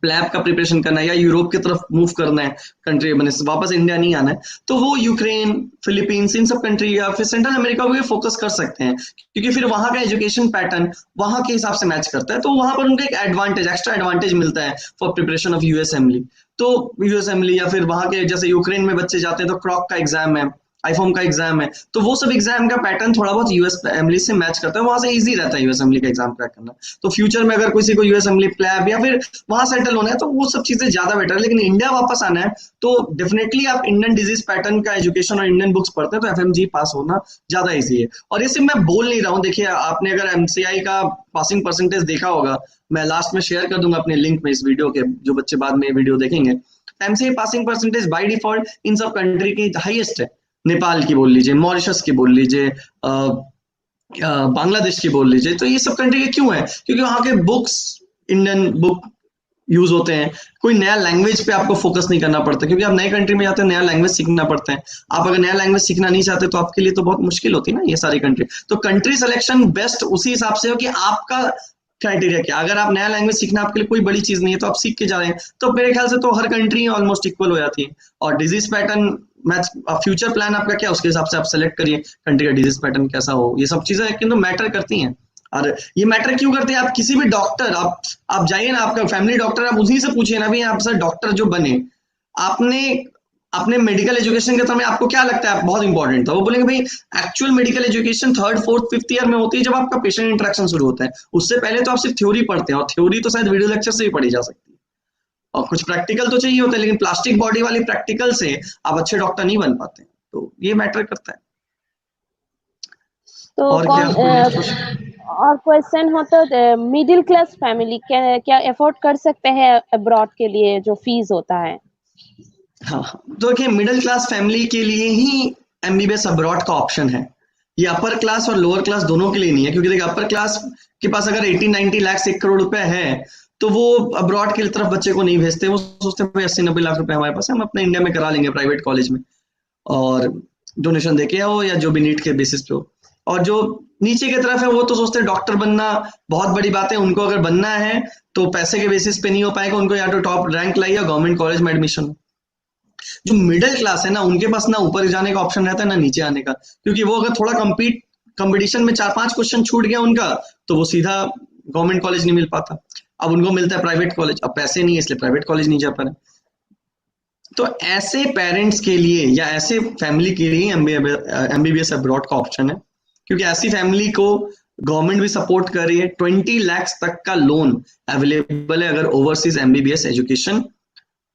प्लैब का प्रिपरेशन करना है या यूरोप की तरफ मूव करना है, कंट्री बने वापस इंडिया नहीं आना है, तो वो यूक्रेन, फिलीपींस, इन सब कंट्री या फिर सेंट्रल अमेरिका को भी फोकस कर सकते हैं, क्योंकि फिर वहां का एजुकेशन पैटर्न वहां के हिसाब से मैच करता है, तो वहां पर उनको एक एडवांटेज, एक्स्ट्रा एडवांटेज मिलता है for preparation of US assembly. तो यूएस असेंबली या फिर वहां के जैसे यूक्रेन में बच्चे जाते हैं तो क्रॉक का एग्जाम है, आईफॉर्म का एग्जाम है, तो वो सब एग्जाम का पैटर्न थोड़ा बहुत यूएस असेंबली से मैच करता है, वहां से इजी रहता है यूएस असेंबली का एग्जाम क्रैक करना। तो फ्यूचर में अगर किसी को यूएस असेंबली प्लैब या फिर वहां सेटल होना है तो वो सब चीजें ज्यादा बेटर है, लेकिन इंडिया वापस आना है तो डेफिनेटली आप इंडियन डिजीज पैटर्न का एजुकेशन और इंडियन बुक्स पढ़ते हैं तो एफएमजी पास होना ज्यादा ईजी है। और ये सिर्फ मैं बोल नहीं रहा हूँ, देखिए आपने अगर एमसीआई का पासिंग परसेंटेज देखा होगा, मैं लास्ट में शेयर कर दूंगा अपने लिंक में इस वीडियो के, जो बच्चे बाद में वीडियो देखेंगे, MCI passing percentage by default in सब कंट्री की हाईएस्ट है। नेपाल की बोल लीजिए, मॉरिशस की बोल लीजिए, बांग्लादेश की बोल लीजिए, तो ये सब कंट्री के क्यों है? क्योंकि वहां के बुक्स इंडियन बुक यूज होते हैं, कोई नया लैंग्वेज पे आपको फोकस नहीं करना पड़ता, क्योंकि आप नए कंट्री में जाते हैं नया लैंग्वेज सीखना पड़ता है। आप अगर नया लैंग्वेज सीखना नहीं चाहते तो आपके लिए तो बहुत मुश्किल होती है ना ये सारी कंट्री। तो कंट्री सिलेक्शन बेस्ट उसी हिसाब से हो कि आपका क्राइटेरिया क्या। अगर आप नया लैंग्वेज सीखना आपके लिए कोई बड़ी चीज नहीं है तो आप सीख के जा रहे हैं, तो मेरे ख्याल से तो हर कंट्री ऑलमोस्ट इक्वल हो जाती है। और disease pattern match, future plan आपका क्या, उसके हिसाब से आप सेलेक्ट करिए कंट्री का डिजीज पैटर्न कैसा हो। ये सब चीजें किंतु मैटर करती हैं। और ये मैटर क्यों करते हैं? आप किसी भी डॉक्टर, आप जाइए ना, आपका फैमिली डॉक्टर, आप उसी से पूछिए ना, भाई आप सर डॉक्टर जो बने, आपने अपने मेडिकल एजुकेशन के समय आपको क्या लगता है बहुत इंपॉर्टेंट था? वो बोलेंगे भाई actual medical education 3rd 4th 5th year में होती है, जब आपका पेशेंट इंटरेक्शन शुरू होता है। उससे पहले तो आप सिर्फ थ्योरी पढ़ते हैं, और थ्योरी तो शायद वीडियो लेक्चर से भी पढ़ी जा सकती है, और कुछ प्रैक्टिकल तो चाहिए होता है, लेकिन प्लास्टिक बॉडी वाली प्रैक्टिकल से आप अच्छे डॉक्टर नहीं बन पाते। तो ये मैटर करता है। तो और क्या कौन कोई नेक्स्ट क्वेश्चन? और क्वेश्चन हो तो मिडिल क्लास फैमिली क्या क्या अफोर्ड कर सकते हैं अब्रॉड के लिए जो फीस होता है? हाँ, तो देखिए मिडिल क्लास फैमिली के लिए ही एमबीबीएस अब्रॉड का ऑप्शन है। ये अपर क्लास और लोअर क्लास दोनों के लिए नहीं है, क्योंकि देखिए अपर क्लास के पास अगर 80-90 लाख 1 करोड़ रुपए है तो वो अब्रॉड की तरफ बच्चे को नहीं भेजते। वो सोचते हैं भाई 80-90 लाख रुपए हमारे पास है, हम अपने इंडिया में करा लेंगे प्राइवेट कॉलेज में, और डोनेशन देके हो या जो भी नीट के बेसिस पे हो। और जो नीचे की तरफ है वो तो सोचते हैं डॉक्टर बनना बहुत बड़ी बात है, उनको अगर बनना है तो पैसे के बेसिस पे नहीं हो पाएगा, उनको या तो टॉप रैंक लाइए या गवर्नमेंट कॉलेज में एडमिशन। जो मिडिल क्लास है ना, उनके पास ना ऊपर जाने का ऑप्शन रहता है ना नीचे आने का, क्योंकि वो अगर थोड़ा कंपटीशन में 4-5 क्वेश्चन छूट गया उनका तो वो सीधा गवर्नमेंट कॉलेज नहीं मिल पाता। अब उनको मिलता है प्राइवेट कॉलेज, अब पैसे नहीं है इसलिए प्राइवेट कॉलेज नहीं जा पा रहे। तो ऐसे पेरेंट्स के लिए या ऐसे फैमिली के लिए एमबीबीएस अब्रॉड का ऑप्शन है, क्योंकि ऐसी फैमिली को गवर्नमेंट भी सपोर्ट कर रही है। 20 लाख तक का लोन अवेलेबल है अगर ओवरसीज एमबीबीएस एजुकेशन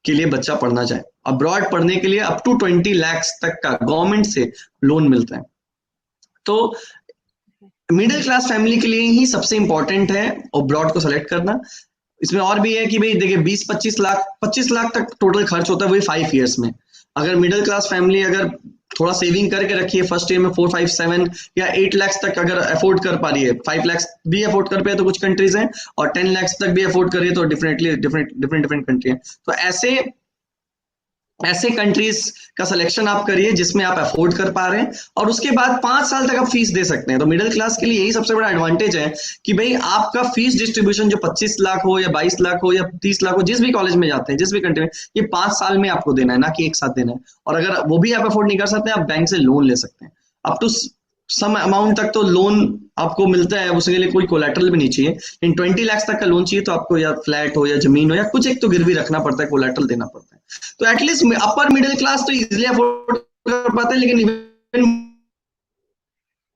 के लिए बच्चा पढ़ना चाहे। अब्रॉड पढ़ने के लिए अप टू 20 लाख तक का गवर्नमेंट से लोन मिलता है। तो मिडिल क्लास फैमिली के लिए ही सबसे इंपॉर्टेंट है अब्रॉड को सेलेक्ट करना। इसमें और भी है कि भाई देखिए 25 लाख तक टोटल खर्च होता है वही 5 इयर्स में। अगर मिडिल क्लास फैमिली अगर थोड़ा सेविंग करके रखी है फर्स्ट ईयर में 4, 5, 7 या 8 लाख तक अगर अफोर्ड कर पा रही है, 5 लाख भी अफोर्ड कर पाए तो कुछ कंट्रीज हैं, और 10 लाख तक भी अफोर्ड कर रही है तो डिफरेंटली डिफरेंट कंट्री है। तो ऐसे कंट्रीज का सिलेक्शन आप करिए जिसमें आप अफोर्ड कर पा रहे हैं, और उसके बाद 5 साल तक आप फीस दे सकते हैं। तो मिडिल क्लास के लिए यही सबसे बड़ा एडवांटेज है कि भाई आपका फीस डिस्ट्रीब्यूशन जो 25 लाख हो या 22 लाख हो या 30 लाख हो, जिस भी कॉलेज में जाते हैं जिस भी कंट्री में, ये 5 साल में आपको देना है, ना कि एक साथ देना है। और अगर वो भी आप अफोर्ड नहीं कर सकते, आप बैंक से लोन ले सकते हैं अप टू सम अमाउंट तक। तो लोन आपको मिलता है, उसके लिए कोई कोलैटरल भी नहीं चाहिए। इन 20 लाख तक का लोन चाहिए तो आपको या फ्लैट हो या जमीन हो या कुछ एक तो गिरवी रखना पड़ता है, कोलैटरल देना पड़ता है। तो एटलीस्ट अपर मिडिल क्लास तो इजिली अफोर्ड कर पाते हैं, लेकिन इवन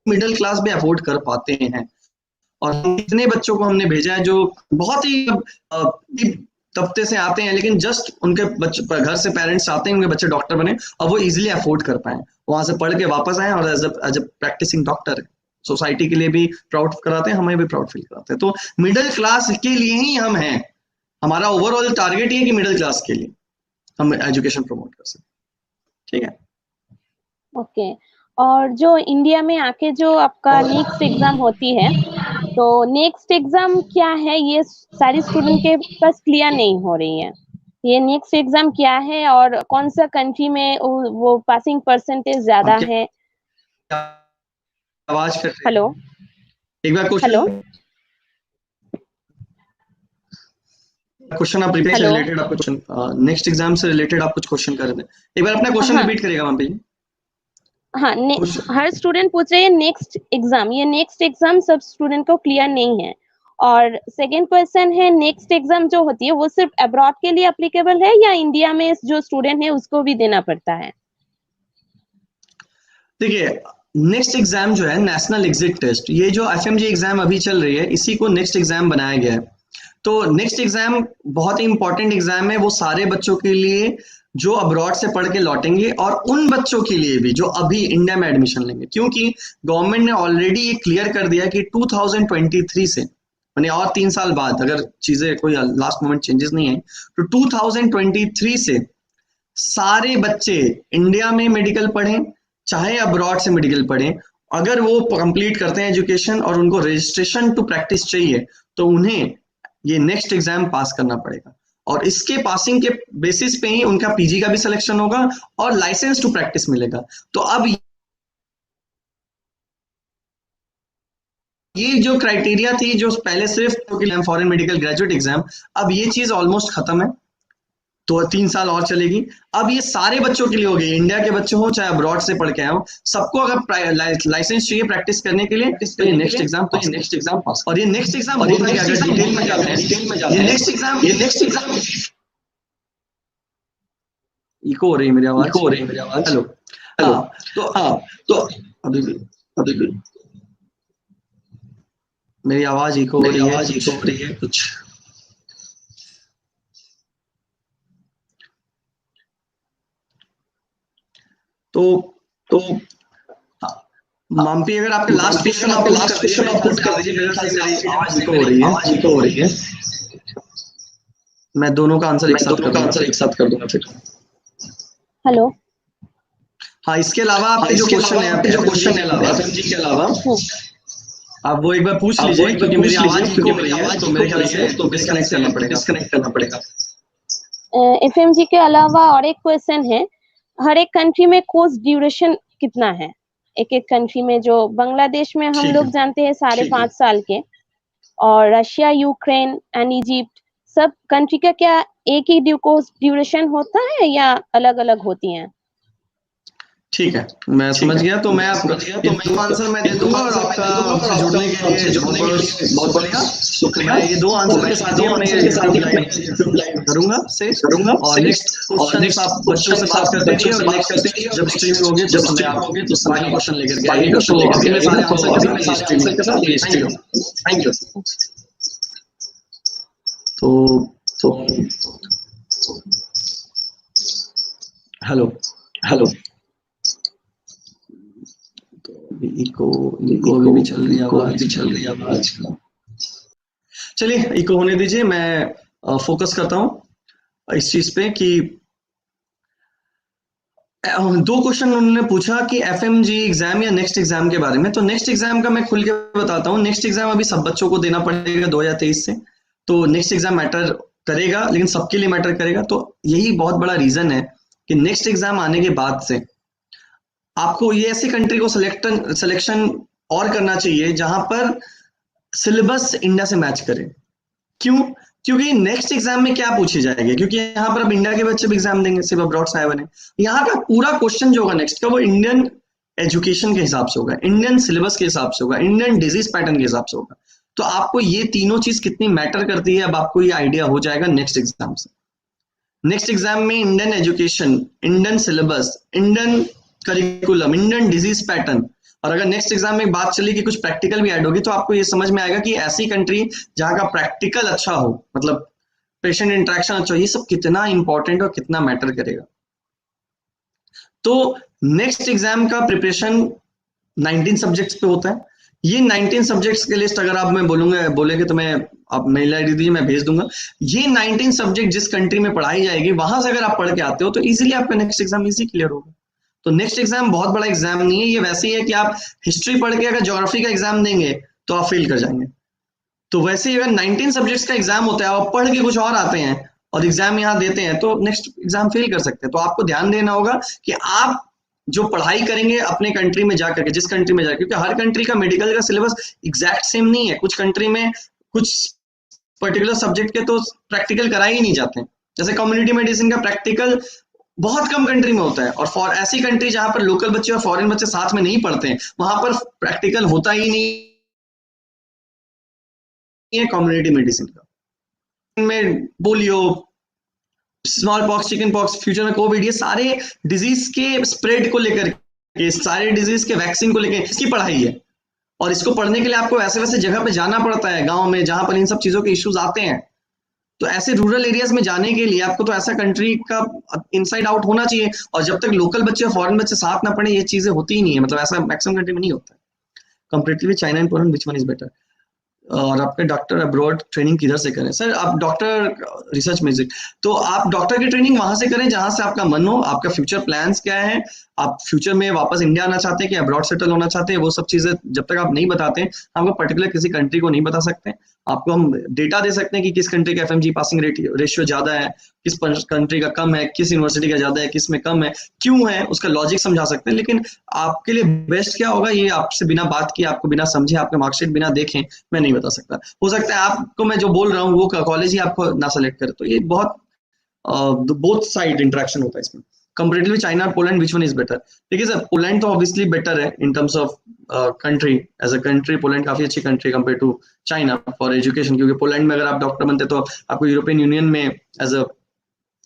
मिडिल क्लास भी अफोर्ड कर पाते हैं। और इतने बच्चों को हमने भेजा है जो बहुत ही तबके से आते हैं, लेकिन जस्ट उनके बच्चे घर से पेरेंट्स आते हैं उनके बच्चे डॉक्टर बने और वो इजिली अफोर्ड कर पाए, वहां से पढ़ के वापस आए और as a practising doctor society के लिए भी प्राउड कराते हैं, हमें भी प्राउड फील कराते हैं। तो मिडिल क्लास के लिए ही हम हैं। हमारा ओवरऑल टारगेट ये है कि मिडिल क्लास के लिए हम एजुकेशन प्रमोट कर सकें। ठीक है, ओके। और जो इंडिया में आके जो आपका नेक्स्ट एग्जाम होती है, तो नेक्स्ट एग्जाम क्या है ये सारी स्टूडेंट के पास क्लियर नहीं हो रही है। ये नेक्स्ट एग्जाम क्या है और कौन सा कंट्री में वो पासिंग परसेंटेज ज्यादा आपकी है? आवाज कट रही हेलो है, एक बार हेलो क्वेश्चन। क्वेश्चन आप प्रीवियस से हेलो। रिलेटेड आपका क्वेश्चन नेक्स्ट एग्जाम से रिलेटेड आप कुछ क्वेश्चन कर रहे थे, एक बार अपना क्वेश्चन हाँ रिपीट करिएगा वहां पे हाँ, क्वेश्चन। हर स्टूडेंट पूछ रहे हैं नेक्स्ट एग्जाम, ये नेक्स्ट एग्जाम सब स्टूडेंट को क्लियर नहीं है। और सेकंड क्वेश्चन है, नेक्स्ट एग्जाम जो होती है वो सिर्फ अब्रॉड के लिए एप्लीकेबल है या इंडिया में जो स्टूडेंट है उसको भी देना पड़ता है? देखिए, नेक्स्ट एग्जाम जो है नेशनल एग्जिट टेस्ट, ये जो एफएमजी एग्जाम अभी चल रही है इसी को नेक्स्ट एग्जाम बनाया गया है। तो नेक्स्ट एग्जाम बहुत ही इंपॉर्टेंट एग्जाम है, वो सारे बच्चों के लिए जो अब्रॉड से पढ़ के लौटेंगे और उन बच्चों के लिए भी जो अभी इंडिया में एडमिशन लेंगे, क्योंकि गवर्नमेंट ने ऑलरेडी ये क्लियर कर दिया कि 2023 से यानी और 3 साल बाद अगर चीजें कोई लास्ट मोमेंट चेंजेस नहीं है तो 2023 से सारे बच्चे इंडिया में मेडिकल पढ़ें चाहे अब्रॉड से मेडिकल पढ़ें, अगर वो कंप्लीट करते हैं एजुकेशन और उनको रजिस्ट्रेशन टू प्रैक्टिस चाहिए तो उन्हें ये नेक्स्ट एग्जाम पास करना पड़ेगा और इसके पासिंग के बेसिस पे ही उनका पीजी का भी सिलेक्शन होगा और लाइसेंस टू प्रैक्टिस मिलेगा। तो अब ये जो क्राइटेरिया थी जो पहले सिर्फ फॉरेन मेडिकल ग्रेजुएट एग्जाम, अब ये चीज ऑलमोस्ट खत्म है, तो 3 साल और चलेगी। अब ये सारे बच्चों के लिए हो गई, इंडिया के बच्चे हो चाहे अब्रॉड से पढ़ के आए हो, सबको अगर लाइसेंस चाहिए प्रैक्टिस करने के लिए तो ये नेक्स्ट एग्जाम पास। और ये नेक्स्ट एग्जाम होता है, अगर डिटेल में जाते हैं ये नेक्स्ट एग्जाम इको हो रही है मेरी आवाज, हेलो तो अभी भी मेरी आवाज इको हो रही है कुछ। तो माम्पी अगर आपके लास्ट क्वेश्चन आप पुट कर दीजिए, आवाज इको हो रही है। मैं दोनों का आंसर एक साथ कर दूंगा फिर। हेलो। हाँ, इसके अलावा आपके जो क्वेश्चन है एफएमजी के अलावा आप वो एक बार पूछ लीजिए, क्योंकि मेरी आवाज इको हो रही है तो मेरे ख्याल से तो डिस्कनेक्ट करना पड़ेगा। एफएमजी के अलावा और एक क्वेश्चन है, हर एक कंट्री में कोर्स ड्यूरेशन कितना है? एक एक कंट्री में, जो बांग्लादेश में हम लोग जानते हैं 5.5 साल के, और रशिया, यूक्रेन एंड इजिप्ट, सब कंट्री का क्या एक ही कोर्स ड्यूरेशन होता है या अलग अलग होती हैं? ठीक है, मैं समझ गया। तो मैं आपको आंसर मैं दे दूंगा और आपका जुड़ने के लिए बहुत बढ़िया शुक्रिया। ये दो आंसर के साथ ही करूंगा और नेक्स्ट क्वेश्चन आप बच्चों से बात करते रहिए और नेक्स्ट जब स्ट्रीमिंग होगी जब समय आओगे तो सारे क्वेश्चन लेकर के आइएगा। तो अभी मैं सारे आंसर के साथ थैंक यू। तो हेलो इको भी चल रही है आवाज का। चलिए इको होने दीजिए, मैं फोकस करता हूं इस चीज पे कि दो क्वेश्चन उन्होंने पूछा कि एफएमजी एग्जाम या नेक्स्ट एग्जाम के बारे में। तो नेक्स्ट एग्जाम का मैं खुल के बताता हूँ। नेक्स्ट एग्जाम अभी सब बच्चों को देना पड़ेगा 2023 से, तो नेक्स्ट एग्जाम मैटर करेगा, लेकिन सबके लिए मैटर करेगा। तो यही बहुत बड़ा रीजन है कि नेक्स्ट एग्जाम आने के बाद से आपको ये ऐसी कंट्री को सिलेक्शन और करना चाहिए जहां पर सिलेबस इंडिया से मैच करे। क्यों? क्योंकि नेक्स्ट एग्जाम में क्या पूछी जाएगी, क्योंकि यहाँ पर अब इंडिया के बच्चे भी एग्जाम देंगे, सिर्फ अब्रॉड से आए बने। यहाँ का पूरा क्वेश्चन जो होगा नेक्स्ट का वो इंडियन एजुकेशन के हिसाब से होगा, इंडियन सिलेबस के हिसाब से होगा, इंडियन डिजीज पैटर्न के हिसाब से होगा। तो आपको ये तीनों चीज कितनी मैटर करती है अब आपको ये आइडिया हो जाएगा नेक्स्ट एग्जाम से। नेक्स्ट एग्जाम में Indian education, Indian syllabus, Indian curriculum, Indian disease pattern, और अगर नेक्स्ट एग्जाम में बात चली कि कुछ प्रैक्टिकल भी ऐड होगी तो आपको ये समझ में आएगा कि ऐसी कंट्री जहां का प्रैक्टिकल अच्छा हो, मतलब पेशेंट इंटरेक्शन अच्छा हो, ये सब कितना इंपॉर्टेंट और कितना मैटर करेगा। तो नेक्स्ट एग्जाम का प्रिपरेशन 19 सब्जेक्ट्स पे होता है। ये 19 सब्जेक्ट्स की लिस्ट अगर आप मैं बोलेंगे तो मैं आप मेल आईडी दीजिए, मैं भेज दूंगा। ये 19 सब्जेक्ट जिस कंट्री में पढ़ाई जाएगी वहां से अगर आप पढ़ के आते हो तो इजीली आपका नेक्स्ट एग्जाम इजी क्लियर होगा। तो नेक्स्ट एग्जाम बहुत बड़ा एग्जाम नहीं है, ये वैसे ही है कि आप हिस्ट्री पढ़ के अगर ज्योग्राफी का एग्जाम देंगे तो आप फेल कर जाएंगे। तो वैसे ही अगर 19 सब्जेक्ट्स का एग्जाम होता है और पढ़ के कुछ और आते हैं और एग्जाम यहाँ देते हैं तो नेक्स्ट एग्जाम फेल कर सकते हैं। तो आपको ध्यान देना होगा कि आप जो पढ़ाई करेंगे अपने कंट्री में जाकर के, जिस कंट्री में जाकर, क्योंकि हर कंट्री का मेडिकल का सिलेबस एग्जैक्ट सेम नहीं है। कुछ कंट्री में कुछ पर्टिकुलर सब्जेक्ट के तो प्रैक्टिकल कराए ही नहीं जाते हैं। जैसे कम्युनिटी मेडिसिन का प्रैक्टिकल बहुत कम कंट्री में होता है, और फॉर ऐसी कंट्री जहां पर लोकल बच्चे और फॉरेन बच्चे साथ में नहीं पढ़ते हैं, वहां पर प्रैक्टिकल होता ही नहीं है कम्युनिटी मेडिसिन का। में polio, small pox, chicken pox, future में कोविड, ये सारे डिजीज के स्प्रेड को लेकर के, सारे डिजीज के वैक्सीन को लेकर इसकी पढ़ाई है। और इसको पढ़ने के लिए आपको वैसे वैसे जगह पे जाना पड़ता है, गांव में, जहां पर इन सब चीजों के इश्यूज आते हैं। तो ऐसे रूरल एरियाज में जाने के लिए आपको तो ऐसा कंट्री का इनसाइड आउट होना चाहिए, और जब तक लोकल बच्चे और फॉरेन बच्चे साथ ना पढ़े, ये चीजें होती ही नहीं है। मतलब ऐसा मैक्सिमम कंट्री में नहीं होता है। Comparatively China and Poland, which one is better? और आपके डॉक्टर अब्रॉड ट्रेनिंग किधर से करें? सर आप डॉक्टर रिसर्च म्यूजिक, तो आप डॉक्टर की ट्रेनिंग वहां से करें जहां से आपका मन हो। आपका फ्यूचर प्लान्स क्या है, आप फ्यूचर में वापस इंडिया आना चाहते हैं कि अब्रॉड सेटल होना चाहते हैं, वो सब चीजें जब तक आप नहीं बताते हैं, आपको पर्टिकुलर किसी कंट्री को नहीं बता सकते। आपको हम डेटा दे सकते हैं कि किस कंट्री का एफएमजी पासिंग रेशियो ज्यादा है, किस कंट्री का कम है, किस यूनिवर्सिटी का ज्यादा है, किस में कम है, क्यों है, उसका लॉजिक समझा सकते हैं। लेकिन आपके लिए बेस्ट क्या होगा, ये आपसे बिना बात किए, आपको बिना समझे, आपका मार्कशीट बिना देखें, मैं नहीं बता सकता। हो सकता है आपको मैं जो बोल रहा हूँ वो कॉलेज ही आपको ना सेलेक्ट करे। तो ये बहुत बोथ साइड इंटरेक्शन होता है इसमें। कंपेरेटिवली चाइना और Poland, which one is better? देखिए सर, पोलैंड तो ऑब्वियसली बेटर है in terms of country, as a country Poland काफी अच्छी country compare to China for education, क्योंकि पोलैंड में अगर आप डॉक्टर बनते तो आपको यूरोपियन यूनियन में एज अ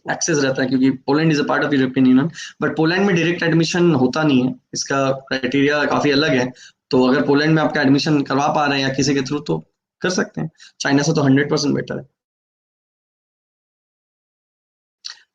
एक्सेस रहता है, क्योंकि Poland is a part of European Union. But Poland में डायरेक्ट एडमिशन होता नहीं है, इसका क्राइटेरिया काफी अलग है। तो अगर पोलैंड में आपका एडमिशन करवा पा रहे हैं या किसी के थ्रू, तो कर सकते हैं। चाइना से तो 100% बेटर है।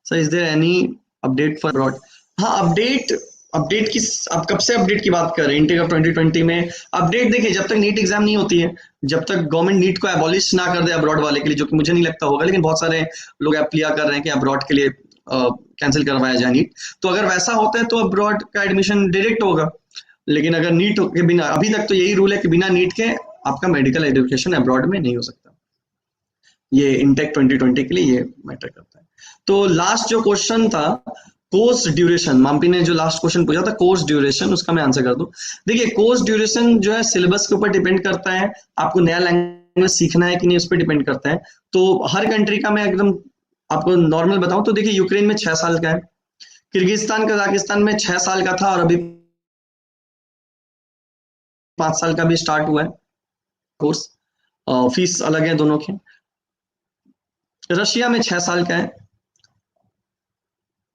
Sir is there any update for abroad? हाँ, अपडेट, अपडेट की, आप कब से अपडेट की बात कर रहे हैं? इनटेक ऑफ 2020 में अपडेट देखिए, जब तक नीट एग्जाम नहीं होती है, जब तक गवर्नमेंट नीट को एबॉलिश ना कर दे अब्रॉड वाले के लिए, जो कि मुझे नहीं लगता होगा, लेकिन बहुत सारे लोग अप्लाई कर रहे हैं कि अब्रॉड के लिए कैंसिल करवाया जाए नीट। तो अगर वैसा होता है तो अब्रॉड का एडमिशन डायरेक्ट होगा। लेकिन अगर नीट के बिना, अभी तक तो यही रूल है कि बिना नीट के आपका मेडिकल एजुकेशन अब्रॉड में नहीं हो सकता। ये इनटेक 2020 के लिए ये मैटर करता है। तो लास्ट जो क्वेश्चन था, कोर्स ड्यूरेशन, माम्पी ने जो लास्ट क्वेश्चन पूछा था कोर्स ड्यूरेशन, उसका मैं आंसर कर दूं। देखिए, कोर्स ड्यूरेशन जो है सिलेबस के ऊपर डिपेंड करता है, आपको नया लैंग्वेज सीखना है कि नहीं उस पर डिपेंड करता है। तो हर कंट्री का मैं एकदम आपको नॉर्मल बताऊं तो देखिए, यूक्रेन में 6 साल का है, किर्गिस्तान कजाकिस्तान में 6 साल का था, और अभी 5 साल का भी स्टार्ट हुआ है कोर्स। फीस अलग है दोनों की। रशिया में 6 साल का है,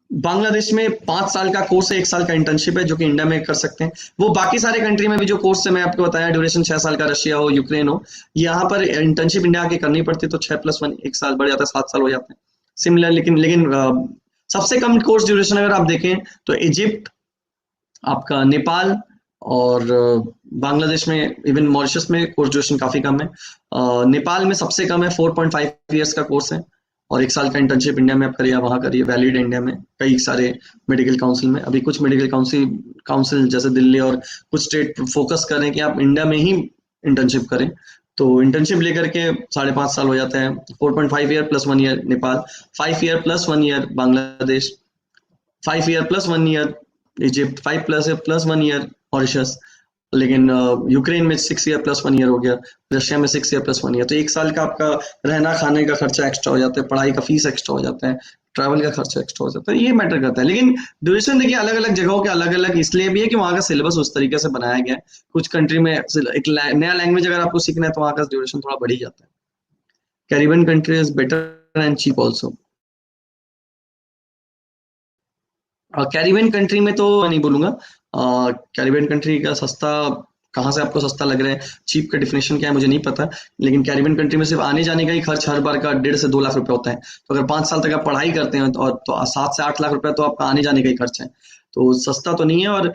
बांग्लादेश में 5 साल का कोर्स है, 1 साल का इंटर्नशिप है, जो कि इंडिया में कर सकते हैं। वो बाकी सारे कंट्री में भी जो कोर्स है मैं आपको बताया, ड्यूरेशन 6 साल का, रशिया हो, यूक्रेन हो, यहाँ पर इंटर्नशिप इंडिया की करनी पड़ती है, तो 6+1 1 साल बढ़ जाता है, 7 साल हो जाते हैं सिमिलर। लेकिन सबसे कम कोर्स ड्यूरेशन अगर आप देखें तो इजिप्ट, आपका नेपाल और बांग्लादेश में, इवन मॉरिशस में कोर्स ड्यूरेशन काफी कम है। नेपाल में सबसे कम है, 4.5 ईयर्स का कोर्स है, और 1 साल का इंटर्नशिप इंडिया में आप करिए, वहां करिए, वैलिड इंडिया में कई सारे मेडिकल काउंसिल में। अभी कुछ मेडिकल काउंसिल जैसे दिल्ली और कुछ स्टेट फोकस कर रहे हैं कि आप इंडिया में ही इंटर्नशिप करें। तो इंटर्नशिप लेकर के 5.5 साल हो जाता है। 4.5 year plus 1 year Nepal, 5 year plus 1 year Bangladesh, 5 year plus 1 year Egypt, 5+1 year Mauritius. लेकिन यूक्रेन में 6 ईयर प्लस 1 ईयर हो गया, रशिया में 6 ईयर प्लस 1 ईयर। तो 1 साल का आपका रहना खाने का खर्चा एक्स्ट्रा हो जाता है, पढ़ाई का फीस एक्स्ट्रा हो जाता है, ट्रैवल का खर्चा एक्स्ट्रा हो जाता है, ये मैटर करता है। लेकिन ड्यूरेशन देखिए अलग अलग जगहों के अलग अलग इसलिए भी है कि वहाँ का सिलेबस उस तरीके से बनाया गया है। कुछ कंट्री में एक नया लैंग्वेज अगर आपको सीखना है तो वहाँ का ड्यूरेशन थोड़ा बढ़ ही जाता है। Caribbean country is better and cheap also. Caribbean country में तो नहीं बोलूंगा, कैरिबियन कंट्री का सस्ता कहाँ से आपको सस्ता लग रहा है, चीप का डिफिनेशन क्या है मुझे नहीं पता। लेकिन कैरिबियन कंट्री में सिर्फ आने जाने का ही खर्च हर बार का 1.5 से 2 लाख रुपए होता है। तो अगर 5 साल तक आप पढ़ाई करते हैं तो 7 से 8 लाख रुपए तो आपका आने जाने का ही खर्च है। तो सस्ता तो नहीं है, और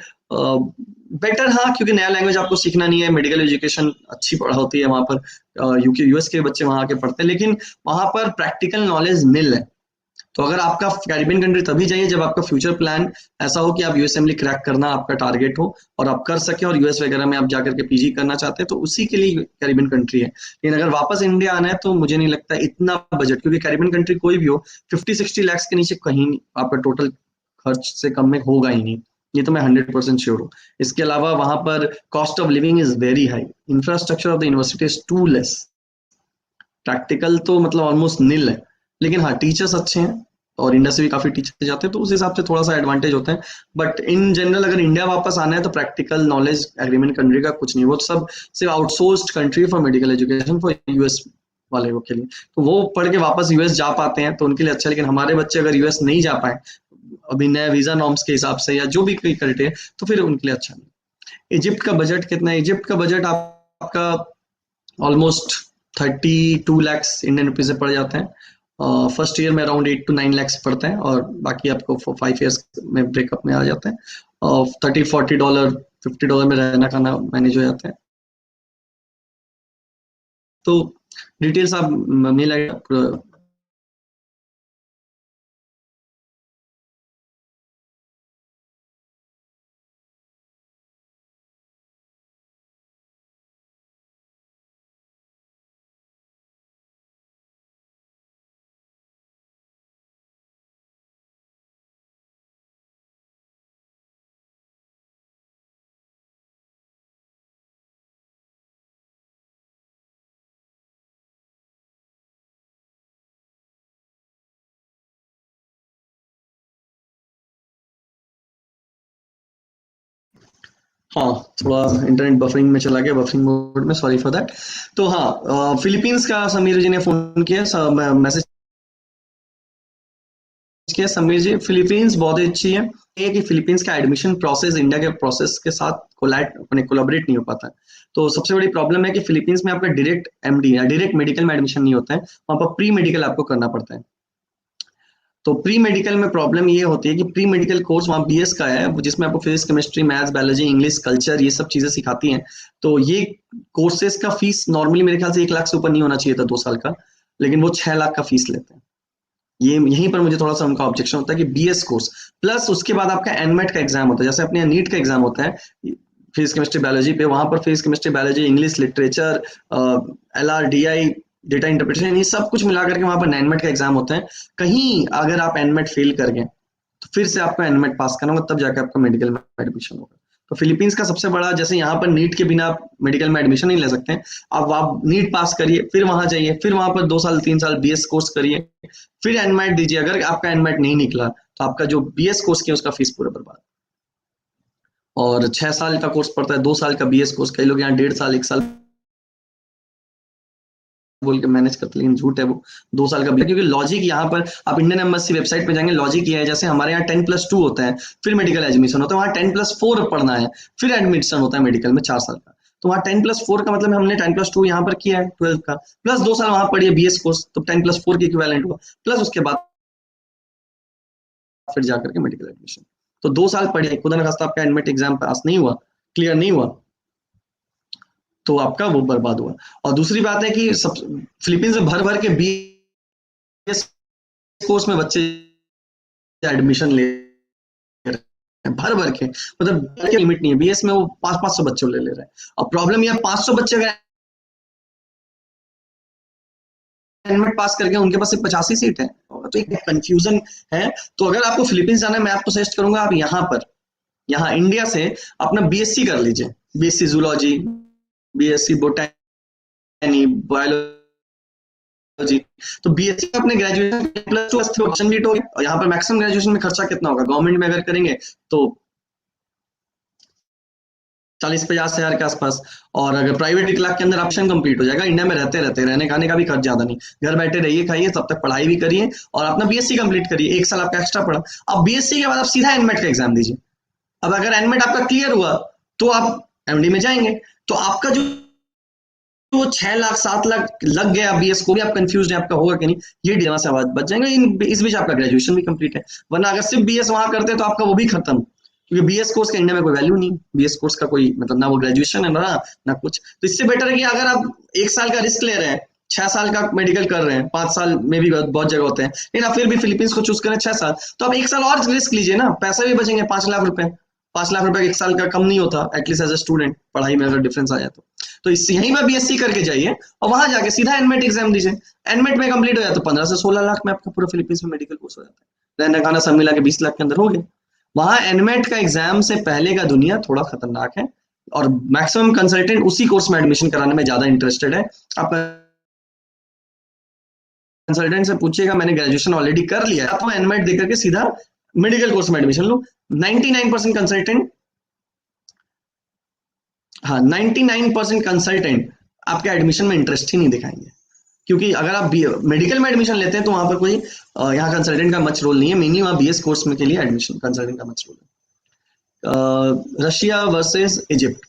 बेटर हाँ, क्योंकि नया लैंग्वेज आपको सीखना नहीं है, मेडिकल एजुकेशन अच्छी पढ़ा होती है वहां पर, यूके यूएस के बच्चे वहां आके पढ़ते हैं, लेकिन वहां पर प्रैक्टिकल नॉलेज मिल है। तो अगर आपका कैरिबियन कंट्री तभी चाहिए जब आपका फ्यूचर प्लान ऐसा हो कि आप यूएस असेंबली क्रैक करना आपका टारगेट हो और आप कर सके, और यूएस वगैरह में आप जाकर के पीजी करना चाहते हैं, तो उसी के लिए कैरिबियन कंट्री है। लेकिन अगर वापस इंडिया आना है तो मुझे नहीं लगता इतना बजट, क्योंकि कैरिबियन कंट्री कोई भी हो 50-60 लाख के नीचे कहीं आपका टोटल खर्च से कम में होगा ही नहीं, ये तो मैं 100% श्योर हूँ। इसके अलावा वहां पर cost of living is very high, infrastructure of the university is too less, practical तो मतलब ऑलमोस्ट निल है, लेकिन हाँ टीचर्स अच्छे हैं और इंडिया से भी काफी टीचर जाते हैं, तो उस हिसाब से थोड़ा सा एडवांटेज होता है। बट इन जनरल अगर इंडिया वापस आना है तो प्रैक्टिकल नॉलेज एग्रीमेंट कंट्री का कुछ नहीं, वो सब सिर्फ outsourced country for medical education for US वाले के लिए, तो वो पढ़ के वापस यूएस जा पाते हैं तो उनके लिए अच्छा है। लेकिन हमारे बच्चे अगर यूएस नहीं जा पाए अभी नए वीजा नॉर्म्स के हिसाब से या जो भी क्राइटेरिया, तो फिर उनके लिए अच्छा नहीं। इजिप्ट का बजट कितना है? इजिप्ट का बजट आपका ऑलमोस्ट 32 लाख इंडियन रुपीज से पड़ जाते हैं। फर्स्ट ईयर में अराउंड 8 to 9 लाख पड़ते हैं और बाकी आपको 5 ईयर्स में ब्रेकअप में आ जाते हैं। और $30-40 $50 में रहना खाना मैनेज हो जाता है। तो डिटेल्स आप मिल आएगा। हाँ थोड़ा इंटरनेट बफरिंग में चला गया, बफरिंग मोड में, सॉरी फॉर दैट। तो हाँ फिलीपींस का समीर जी ने फोन किया, मैसेज किया। समीर जी फिलीपींस बहुत ही अच्छी है, ये कि फिलीपींस का एडमिशन प्रोसेस इंडिया के प्रोसेस के साथ कोलैबोरेट नहीं हो पाता है। तो सबसे बड़ी प्रॉब्लम है कि फिलीपींस में आपका डायरेक्ट एमडी या डायरेक्ट मेडिकल में एडमिशन नहीं होता है, वहां पर प्री मेडिकल आपको करना पड़ता है। तो प्री मेडिकल में प्रॉब्लम ये होती है कि प्री मेडिकल कोर्स वहाँ बीएस का है, जिसमें आपको physics chemistry maths biology English culture ये सब चीजें सिखाती हैं। तो ये कोर्सेज का फीस नॉर्मली मेरे ख्याल से 1 लाख से ऊपर नहीं होना चाहिए था 2 साल का, लेकिन वो 6 लाख का फीस लेते हैं। ये यहीं पर मुझे थोड़ा सा उनका ऑब्जेक्शन होता है कि बीएस कोर्स प्लस उसके बाद आपका एनमेट का एग्जाम होता है, जैसे अपने नीट का एग्जाम होता है फिजिक्स केमिस्ट्री बायोलॉजी पे, वहां पर physics chemistry biology English literature LRDI data interpretation ये सब कुछ मिला करके वहां पर एनमेट का एग्जाम होता है। कहीं अगर आप एनमेट फेल कर गए तो फिर से आपको एनमेट पास करना होगा, तब जाकर आपका मेडिकल में एडमिशन होगा। तो फिलीपींस का सबसे बड़ा, जैसे यहाँ पर नीट के बिना आप मेडिकल में एडमिशन नहीं ले सकते हैं, अब आप नीट पास करिए फिर वहां जाइए, फिर वहां पर 2 साल 3 साल बीएस कोर्स करिए, फिर एनमेट दीजिए। अगर आपका एनमेट नहीं निकला तो आपका जो बीएस कोर्स किया उसका फीस पूरा बर्बाद। और 6 साल का कोर्स पड़ता है, 2 साल का बीएस कोर्स, कई लोग यहाँ 1.5 साल 1 साल बोल के मैनेज करते, लेकिन झूठ है वो। 2 साल का, क्योंकि लॉजिक यहाँ पर आप इंडियन एम्बेसी वेबसाइट पे जाएंगे, लॉजिक ये है जैसे हमारे यहाँ 10+2 होता है फिर मेडिकल एडमिशन होता है, वहाँ 10+4 पढ़ना है फिर एडमिशन होता है मेडिकल में 4 साल का। तो वहाँ 10+4 का मतलब हमने 10+2 यहाँ पर किया है 12 का, प्लस 2 साल वहां पढ़िए बीएस कोर्स, तो 10+4 की इक्विवेलेंट हुआ, प्लस उसके बाद फिर जाकर के मेडिकल एडमिशन। तो 2 साल पढ़िए, खुदा न खास्ता आपका एडमिट एग्जाम पास नहीं हुआ, क्लियर नहीं हुआ, तो आपका वो बर्बाद हुआ। और दूसरी बात है कि सब फिलीपींस में भर भर के बीएस कोर्स में बच्चे एडमिशन ले रहे हैं, भर भर के, मतलब लिमिट नहीं है, बीएस में वो 500 बच्चे ले रहे हैं। और प्रॉब्लम यह 500 बच्चे अगर एडमिट पास करके उनके पास सिर्फ 85 सीट है, तो एक कंफ्यूजन है। तो अगर आपको फिलीपींस जाना है, मैं आपको सजेस्ट करूंगा आप यहाँ इंडिया से अपना बीएससी कर लीजिए, BSc zoology, BSc botany, biology. तो बीएससी अपने ग्रेजुएशन +2 ऑप्शन हो गया। और यहाँ पर मैक्सिमम ग्रेजुएशन में खर्चा कितना होगा गवर्नमेंट में अगर करेंगे तो 40-50 हजार के आसपास, और अगर प्राइवेट 1 लाख के अंदर ऑप्शन कंप्लीट हो जाएगा। इंडिया में रहते रहने खाने का भी खर्च ज्यादा नहीं, घर बैठे रहिए खाइए, तब तक पढ़ाई भी करिए और अपना बीएससी कंप्लीट करिए, 1 साल आपका एक्स्ट्रा पड़ा। अब बीएससी के बाद आप सीधा एनमेट का एग्जाम दीजिए। अब अगर एनमेट आपका क्लियर हुआ तो आप एमडी में जाएंगे, तो आपका जो 6 लाख 7 लाख लग गया बीएस को भी आप कंफ्यूज है आपका होगा कि नहीं, ये डिलेमा से आवाज बच जाएंगे। इस बीच आपका ग्रेजुएशन भी कंप्लीट है, वरना अगर सिर्फ बीएस वहां करते तो आपका वो भी खत्म, क्योंकि बीएस कोर्स का इंडिया में कोई वैल्यू नहीं, बीएस कोर्स का कोई मतलब ना वो ग्रेजुएशन है ना कुछ। तो इससे बेटर है कि अगर आप 1 साल का रिस्क ले रहे हैं, 6 साल का मेडिकल कर रहे हैं, 5 साल में भी बहुत जगह होते हैं, लेकिन आप फिर भी फिलीपींस को चूज करें 6 साल, तो आप 1 साल और रिस्क लीजिए ना, पैसा भी बचेंगे। 5 लाख रुपए 5 लाख रुपए 1 साल का कम नहीं होता, एटलीस्ट एज ए स्टूडेंट पढ़ाई में अगर डिफरेंस आ जाए तो इससे यहीं पर बीएससी करके जाइए और वहां जाके सीधा एनमेट एग्जाम दीजिए। एनमेट में कंप्लीट हो जाए तो 15 से 16 लाख में आपका पूरा फिलीपींस में मेडिकल कोर्स हो जाता है, रहना खाना सब मिला के 20 लाख के अंदर हो गया। वहां एनमेट का एग्जाम से पहले का दुनिया थोड़ा खतरनाक है, और मैक्सिमम कंसल्टेंट उसी कोर्स में एडमिशन कराने में ज्यादा इंटरेस्टेड है। आपका कंसल्टेंट से पूछिएगा, मैंने ग्रेजुएशन ऑलरेडी कर लिया है तो एनमेट देकर के सीधा मेडिकल कोर्स में एडमिशन लो। 99% कंसल्टेंट, हाँ 99% कंसल्टेंट आपके एडमिशन में इंटरेस्ट ही नहीं दिखाएंगे, क्योंकि अगर आप मेडिकल में एडमिशन लेते हैं तो वहां पर कोई यहाँ कंसल्टेंट का मच रोल नहीं है, मेनली वहाँ बीएस कोर्स में के लिए एडमिशन कंसल्टेंट का मच रोल है। रशिया वर्सेस इजिप्ट,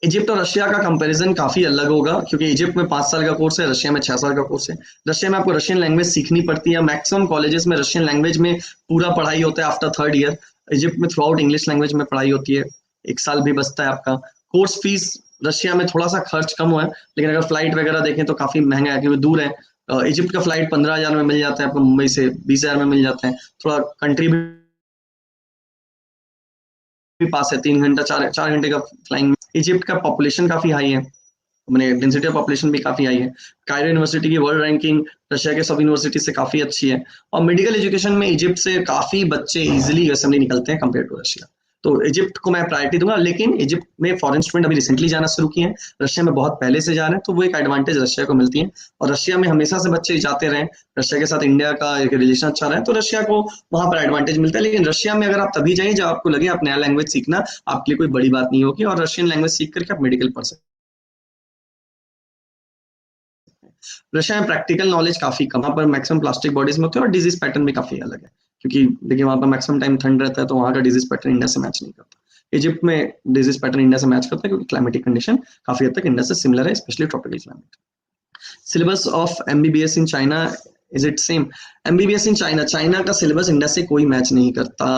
इजिप्ट और रशिया का कंपैरिजन काफी अलग होगा, क्योंकि इजिप्ट में 5 साल का कोर्स है, रशिया में 6 साल का कोर्स है। रशिया में आपको रशियन लैंग्वेज सीखनी पड़ती है, मैक्सिमम कॉलेजेस में रशियन लैंग्वेज में पूरा पढ़ाई होता है आफ्टर 3rd ईयर। इजिप्ट में थ्रू आउट इंग्लिश लैंग्वेज में पढ़ाई होती है, 1 साल भी बचता है आपका। कोर्स फीस रशिया में थोड़ा सा खर्च कम हुआ है, लेकिन अगर फ्लाइट वगैरह देखें तो काफी महंगा है, क्योंकि दूर है। इजिप्ट का फ्लाइट 15,000 में मिल जाता है आपको, मुंबई से 20,000 में मिल जाता है। थोड़ा कंट्री भी पास है, 3 घंटा 4 घंटे का फ्लाइंग। इजिप्ट का पॉपुलेशन काफी हाई है, मैंने डेंसिटी ऑफ पॉपुलेशन भी काफी हाई है। कायरो यूनिवर्सिटी की वर्ल्ड रैंकिंग रशिया के सब यूनिवर्सिटी से काफी अच्छी है, और मेडिकल एजुकेशन में इजिप्ट से काफी बच्चे इजीली यूएसएमडी निकलते हैं कंपेयर टू रशिया। तो इजिप्ट को मैं प्रायोरिटी दूंगा, लेकिन इजिप्ट में फॉरेन स्टूडेंट अभी रिसेंटली जाना शुरू किए हैं, रशिया में बहुत पहले से जा रहे हैं, तो वो एक एडवांटेज रशिया को मिलती है। और रशिया में हमेशा से बच्चे जाते रहे, रशिया के साथ इंडिया का एक रिलेशन अच्छा रहा है, तो रशिया को वहां पर एडवांटेज मिलता है। लेकिन रशिया में अगर आप तभी जाइए जब आपको लगे आप नया लैंग्वेज सीखना आपके लिए कोई बड़ी बात नहीं होगी, और रशियन लैंग्वेज सीख करके आप मेडिकल पढ़ सकते। रशिया में प्रैक्टिकल नॉलेज काफी कम, वहाँ पर मैक्सिमम प्लास्टिक बॉडीज में होते हैं, और डिजीज पैटर्न भी काफी अलग है, क्योंकि देखिए वहाँ पर मैक्सिमम टाइम ठंड रहता है, तो वहाँ का डिजीज पैटर्न इंडिया से मैच नहीं करता। इजिप्ट में डिजीज पैटर्न इंडिया से मैच करता है, क्योंकि क्लाइमेटिक कंडीशन काफी हद तक इंडिया से सिमिलर है, specially tropical climate. Syllabus of MBBS in China, is it same? MBBS in China, China का सिलेबस इंडिया से कोई मैच नहीं करता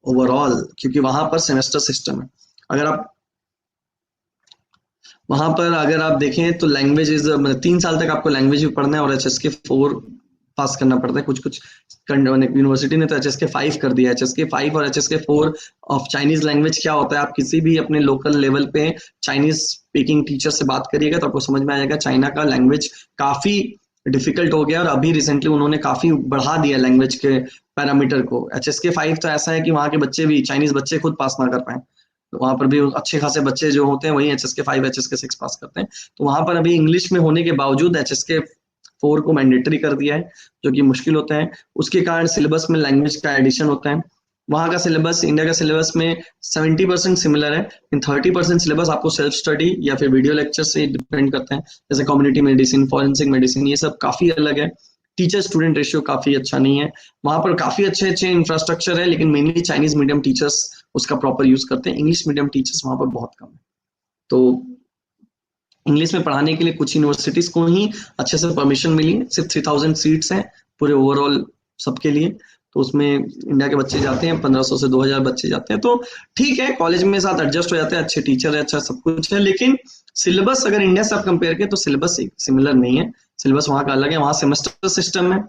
ओवरऑल, क्योंकि वहां पर सेमेस्टर सिस्टम है। वहां पर अगर आप देखें तो लैंग्वेजेस, मतलब 3 साल तक आपको लैंग्वेज भी पढ़ना है, और HSK 4 पास करना पड़ता है। कुछ यूनिवर्सिटी ने तो HSK 5 कर दिया। HSK 5 और HSK 4 ऑफ चाइनीज लैंग्वेज क्या होता है, आप किसी भी अपने लोकल लेवल पे चाइनीज स्पीकिंग टीचर से बात करिएगा तो आपको समझ में आएगा चाइना का लैंग्वेज काफी डिफिकल्ट हो गया, और अभी रिसेंटली उन्होंने काफी बढ़ा दिया लैंग्वेज के पैरामीटर को। HSK 5 तो ऐसा है कि वहाँ के बच्चे भी, चाइनीज बच्चे खुद पास ना कर पाए, तो वहां पर भी अच्छे खासे बच्चे जो होते हैं वही HSK 5 HSK 6 पास करते हैं। तो वहां पर अभी इंग्लिश में होने के बावजूद HSK 4 को मैंडेटरी कर दिया है, जो कि मुश्किल होता है। उसके कारण सिलेबस में लैंग्वेज का एडिशन होता है। वहां का सिलेबस इंडिया का सिलेबस में 70% सिमिलर है, इन 30% सिलेबस आपको सेल्फ स्टडी या फिर वीडियो लेक्चर से डिपेंड करते हैं, जैसे कम्युनिटी मेडिसिन, फॉरेंसिक मेडिसिन, ये सब काफी अलग है। टीचर स्टूडेंट रेशियो काफी अच्छा नहीं है। वहां पर काफी अच्छे इंफ्रास्ट्रक्चर है, लेकिन मेनली चाइनीज मीडियम टीचर्स उसका प्रॉपर यूज करते हैं। इंग्लिश मीडियम टीचर्स वहां पर बहुत कम है। तो इंग्लिश में पढ़ाने के लिए कुछ यूनिवर्सिटीज को ही अच्छे से परमिशन मिली है। सिर्फ 3000 सीट्स हैं पूरे ओवरऑल सबके लिए, तो उसमें इंडिया के बच्चे जाते हैं, 1500 से 2000 बच्चे जाते हैं। तो ठीक है, कॉलेज में साथ एडजस्ट हो जाते हैं, अच्छे टीचर है, अच्छा सब कुछ है, लेकिन सिलेबस अगर इंडिया से आप कंपेयर करें तो सिलेबस सिमिलर नहीं है। सिलेबस वहां का अलग है। वहां सेमेस्टर सिस्टम है,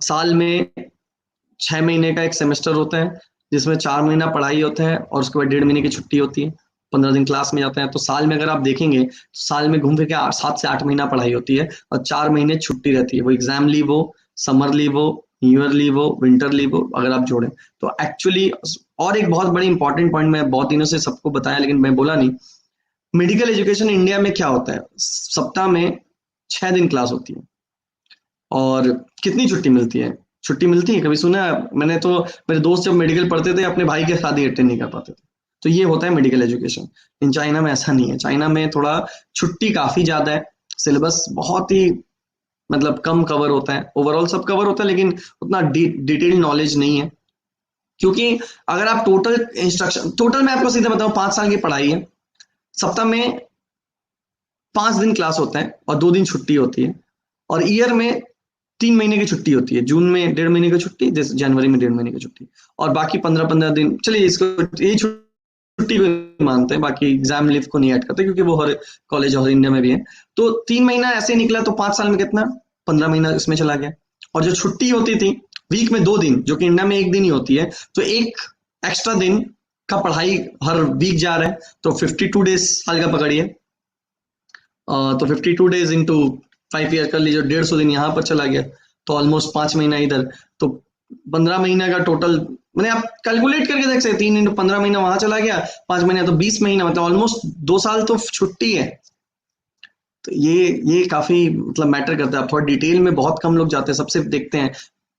साल में 6 महीने का एक सेमेस्टर होता है, जिसमें 4 महीना पढ़ाई होता है, और उसके बाद 1.5 महीने की छुट्टी होती है, 15 दिन क्लास में जाते हैं। तो साल में अगर आप देखेंगे तो साल में घूम फिर के 7 से 8 महीना पढ़ाई होती है, और 4 महीने छुट्टी रहती है। वो एग्जाम लीव हो, समर लीव हो, न्यू ईयर लीव हो, विंटर लीव हो, अगर आप जोड़ें तो एक्चुअली। और एक बहुत बड़ी इंपॉर्टेंट पॉइंट मैं बहुत दिनों से सबको बताया, लेकिन मैं बोला नहीं, मेडिकल एजुकेशन इंडिया में क्या होता है, सप्ताह में 6 दिन क्लास होती है, और कितनी छुट्टी मिलती है? छुट्टी मिलती है, कभी सुना है? मैंने तो, मेरे दोस्त जब मेडिकल पढ़ते थे अपने भाई के शादी अटेंड नहीं कर पाते थे। तो ये होता है मेडिकल एजुकेशन। इन चाइना में ऐसा नहीं है, चाइना में थोड़ा छुट्टी काफी ज्यादा है, सिलेबस बहुत ही मतलब कम कवर होता है। ओवरऑल सब कवर होता है, लेकिन उतना डिटेल नॉलेज नहीं है। क्योंकि अगर आप टोटल मैं आपको सीधा बताऊं, 5 साल की पढ़ाई है, सप्ताह में 5 दिन क्लास होता है और 2 दिन छुट्टी होती है, और ईयर में 3 महीने की छुट्टी होती है। जून में 1.5 महीने की छुट्टी, जैसे जनवरी में 1.5 महीने की छुट्टी, और बाकी 15-15 दिन, चलिए इसको यही छुट्टी को मानते हैं, बाकी एग्जाम लीव को नहीं ऐड करते, क्योंकि वो हर कॉलेज और इंडिया में भी है। तो 3 महीना ऐसे निकला, तो 5 साल में कितना, 15 महीना इसमें चला गया। और जो छुट्टी होती थी वीक में 2 दिन, जो कि इंडिया में 1 दिन ही होती है, तो एक एक्स्ट्रा दिन का पढ़ाई हर वीक जा रहा है, तो 52 डेज साल का पकड़िए, तो 52 डेज इंटू 5 ईयर कर लीजिए, 150 दिन यहाँ पर चला गया, तो ऑलमोस्ट 5 महीना इधर, तो 15 महीना का टोटल, मैंने आप कैलकुलेट करके देख सकते, 3 इंटू 15 महीना वहां चला गया, 5 महीना तो 20 महीना, मतलब ऑलमोस्ट 2 साल तो छुट्टी है। तो ये काफी मतलब मैटर करता है। आप थोड़ा डिटेल में बहुत कम लोग जाते हैं, सबसे देखते हैं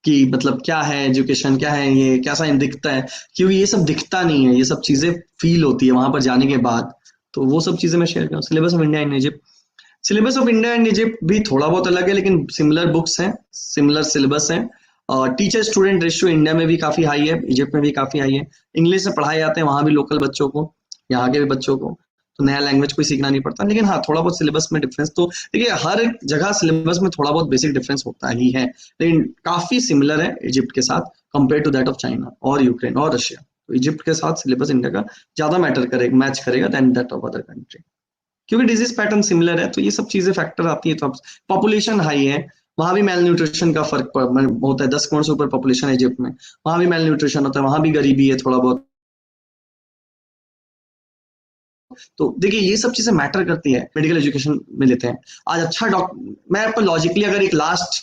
कि मतलब क्या है एजुकेशन, क्या है ये, कैसा दिखता है, क्योंकि ये सब दिखता नहीं है, ये सब चीजें फील होती है वहां पर जाने के बाद। तो वो सब चीजें मैं शेयर करूँ। Syllabus of India and Egypt, syllabus of India and Egypt भी थोड़ा बहुत अलग है, लेकिन सिमिलर बुक्स हैं, सिमिलर सिलेबस है। और टीचर स्टूडेंट रेशियो इंडिया में भी काफी हाई है, इजिप्ट में भी काफी हाई है। इंग्लिश से पढ़ाए जाते हैं वहां भी लोकल बच्चों को, यहाँ के भी बच्चों को, तो नया लैंग्वेज कोई सीखना नहीं पड़ता। लेकिन हाँ, थोड़ा बहुत सिलेबस में डिफरेंस तो देखिए, हर जगह सिलेबस में थोड़ा बहुत बेसिक डिफरेंस होता ही है, लेकिन काफी सिमिलर है इजिप्ट के साथ compare to that of China और यूक्रेन और रशिया। तो इजिप्ट के साथ सिलेबस इंडिया का ज्यादा मैटर करेगा, मैच करेगा then that of other country, क्योंकि डिजीज पैटर्न सिमिलर है। तो ये सब चीजें फैक्टर आती है। तो पॉपुलेशन हाई है, वहां भी मेल न्यूट्रिशन का फर्क होता है। 10 करोड़ से ऊपर पॉपुलेशन है इजिप्ट में, वहां भी मेल न्यूट्रिशन होता है, वहां भी गरीबी है थोड़ा बहुत। तो देखिए, ये सब चीजें मैटर करती है। मेडिकल एजुकेशन में लेते हैं आज अच्छा डॉक्टर, मैं आपको लॉजिकली अगर एक लास्ट,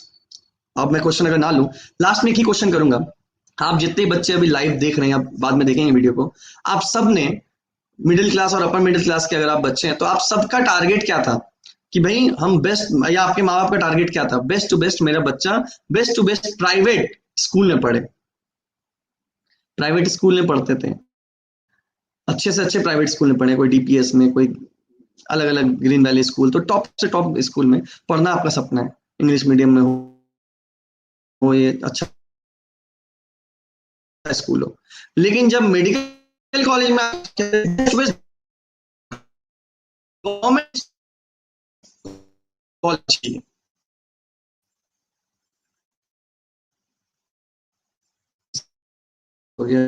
अब मैं क्वेश्चन अगर ना लूं, लास्ट में एक ही क्वेश्चन करूंगा। आप जितने बच्चे अभी लाइव देख रहे हैं, आप बाद में देखेंगे वीडियो को, आप सब ने मिडिल क्लास और अपर मिडिल क्लास के अगर आप बच्चे हैं, तो आप सबका टारगेट क्या था कि भाई हम बेस्ट, या आपके माँ बाप का टारगेट क्या था, बेस्ट टू बेस्ट मेरा बच्चा best to best private school में पढ़े। प्राइवेट स्कूल में पढ़ते थे, अच्छे से अच्छे प्राइवेट स्कूल में पढ़े, कोई डीपीएस में, कोई अलग अलग ग्रीन वैली स्कूल, तो टॉप से टॉप स्कूल में पढ़ना आपका सपना है। इंग्लिश मीडियम में हो ये अच्छा स्कूल हो, लेकिन जब मेडिकल कॉलेज में गवर्नमेंट कॉलेज, तो ये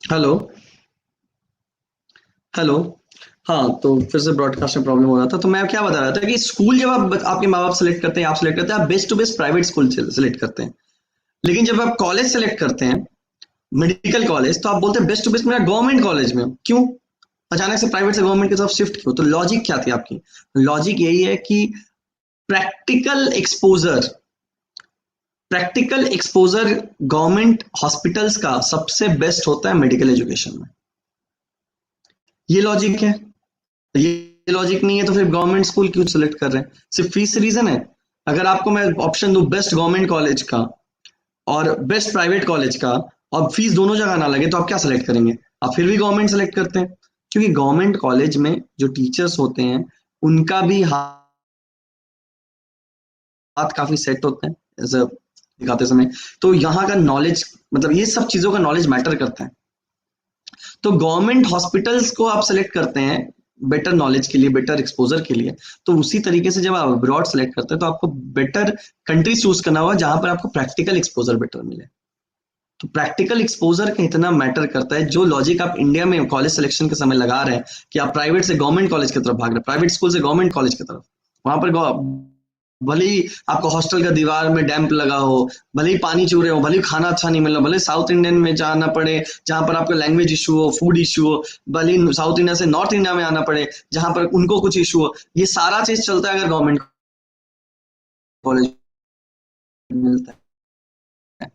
हेलो हेलो, हाँ, तो फिर से ब्रॉडकास्ट में प्रॉब्लम हो रहा था। तो मैं क्या बता रहा था कि स्कूल जब आप आपके माँ बाप सेलेक्ट करते हैं, आप सेलेक्ट करते हैं, आप best to best private school select करते हैं। लेकिन जब आप कॉलेज सेलेक्ट करते हैं, मेडिकल कॉलेज, तो आप बोलते हैं बेस्ट टू बेस्ट मेरा गवर्नमेंट कॉलेज में। क्यों अचानक से प्राइवेट से गवर्नमेंट की तरफ शिफ्ट क्यों? तो लॉजिक क्या थी आपकी? लॉजिक यही है कि practical exposure, practical exposure government hospitals का सबसे बेस्ट होता है मेडिकल एजुकेशन में। ये लॉजिक है। ये लॉजिक नहीं है तो फिर गवर्नमेंट स्कूल क्यों सेलेक्ट कर रहे हैं? सिर्फ फीस से रीजन है? अगर आपको मैं ऑप्शन दूं बेस्ट गवर्नमेंट कॉलेज का और बेस्ट प्राइवेट कॉलेज का, और फीस दोनों जगह ना लगे, तो आप क्या सेलेक्ट करेंगे? आप फिर भी गवर्नमेंट सेलेक्ट करते हैं, क्योंकि गवर्नमेंट कॉलेज में जो टीचर्स होते हैं उनका भी हाथ काफी सेट होते हैं ऐसे दिखाते समय। तो यहाँ का नॉलेज, मतलब ये सब चीजों का नॉलेज मैटर करता है। तो गवर्नमेंट हॉस्पिटल्स को आप सेलेक्ट करते हैं बेटर नॉलेज के लिए, बेटर एक्सपोजर के लिए। तो उसी तरीके से जब आप अब्रॉड सेलेक्ट करते हैं, तो आपको बेटर कंट्री चूज करना होगा जहां पर आपको प्रैक्टिकल एक्सपोजर बेटर मिले। तो प्रैक्टिकल एक्सपोजर का इतना मैटर करता है। जो लॉजिक आप इंडिया में कॉलेज सिलेक्शन के समय लगा रहे हैं कि आप प्राइवेट से गवर्नमेंट कॉलेज की तरफ भाग रहे हैं, प्राइवेट स्कूल से गवर्नमेंट कॉलेज की तरफ, वहां पर भले ही आपको हॉस्टल का दीवार में डैम्प लगा हो, भले ही पानी चू रहे हो, भले ही खाना अच्छा नहीं मिल रहा, भले साउथ इंडियन में जाना पड़े जहां पर आपको लैंग्वेज इशू हो, फूड इशू हो, भले ही साउथ इंडिया से नॉर्थ इंडिया में आना पड़े जहां पर उनको कुछ इशू हो, ये सारा चीज चलता है अगर गवर्नमेंट कॉलेज मिलता है।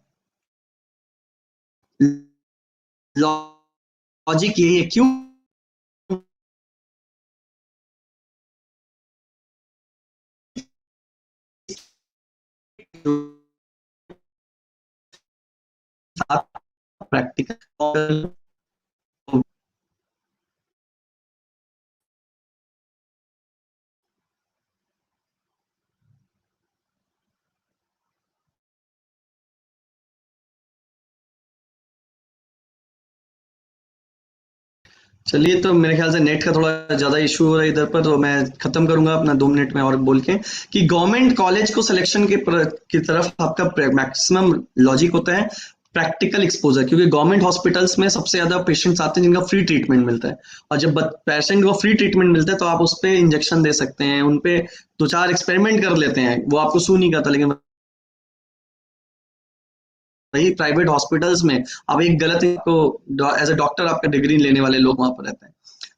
लॉजिक यही है। क्यों? प्रैक्टिकल, चलिए, तो मेरे ख्याल से नेट का थोड़ा ज्यादा इशू हो रहा है इधर पर, तो मैं खत्म करूंगा अपना 2 मिनट में और बोल के कि गवर्नमेंट कॉलेज को सिलेक्शन की तरफ आपका मैक्सिमम लॉजिक होता है प्रैक्टिकल एक्सपोजर, क्योंकि गवर्नमेंट हॉस्पिटल्स में सबसे ज्यादा पेशेंट्स आते हैं जिनका फ्री ट्रीटमेंट मिलता है, और जब पेशेंट को फ्री ट्रीटमेंट मिलता है तो आप उस पे इंजेक्शन दे सकते हैं, उन पे 2-4 एक्सपेरिमेंट कर लेते हैं, वो आपको सू नहीं करता। लेकिन वही प्राइवेट हॉस्पिटल्स में आप एक गलत को एज ए डॉक्टर आपका डिग्री लेने वाले लोग वहां पर रहते हैं।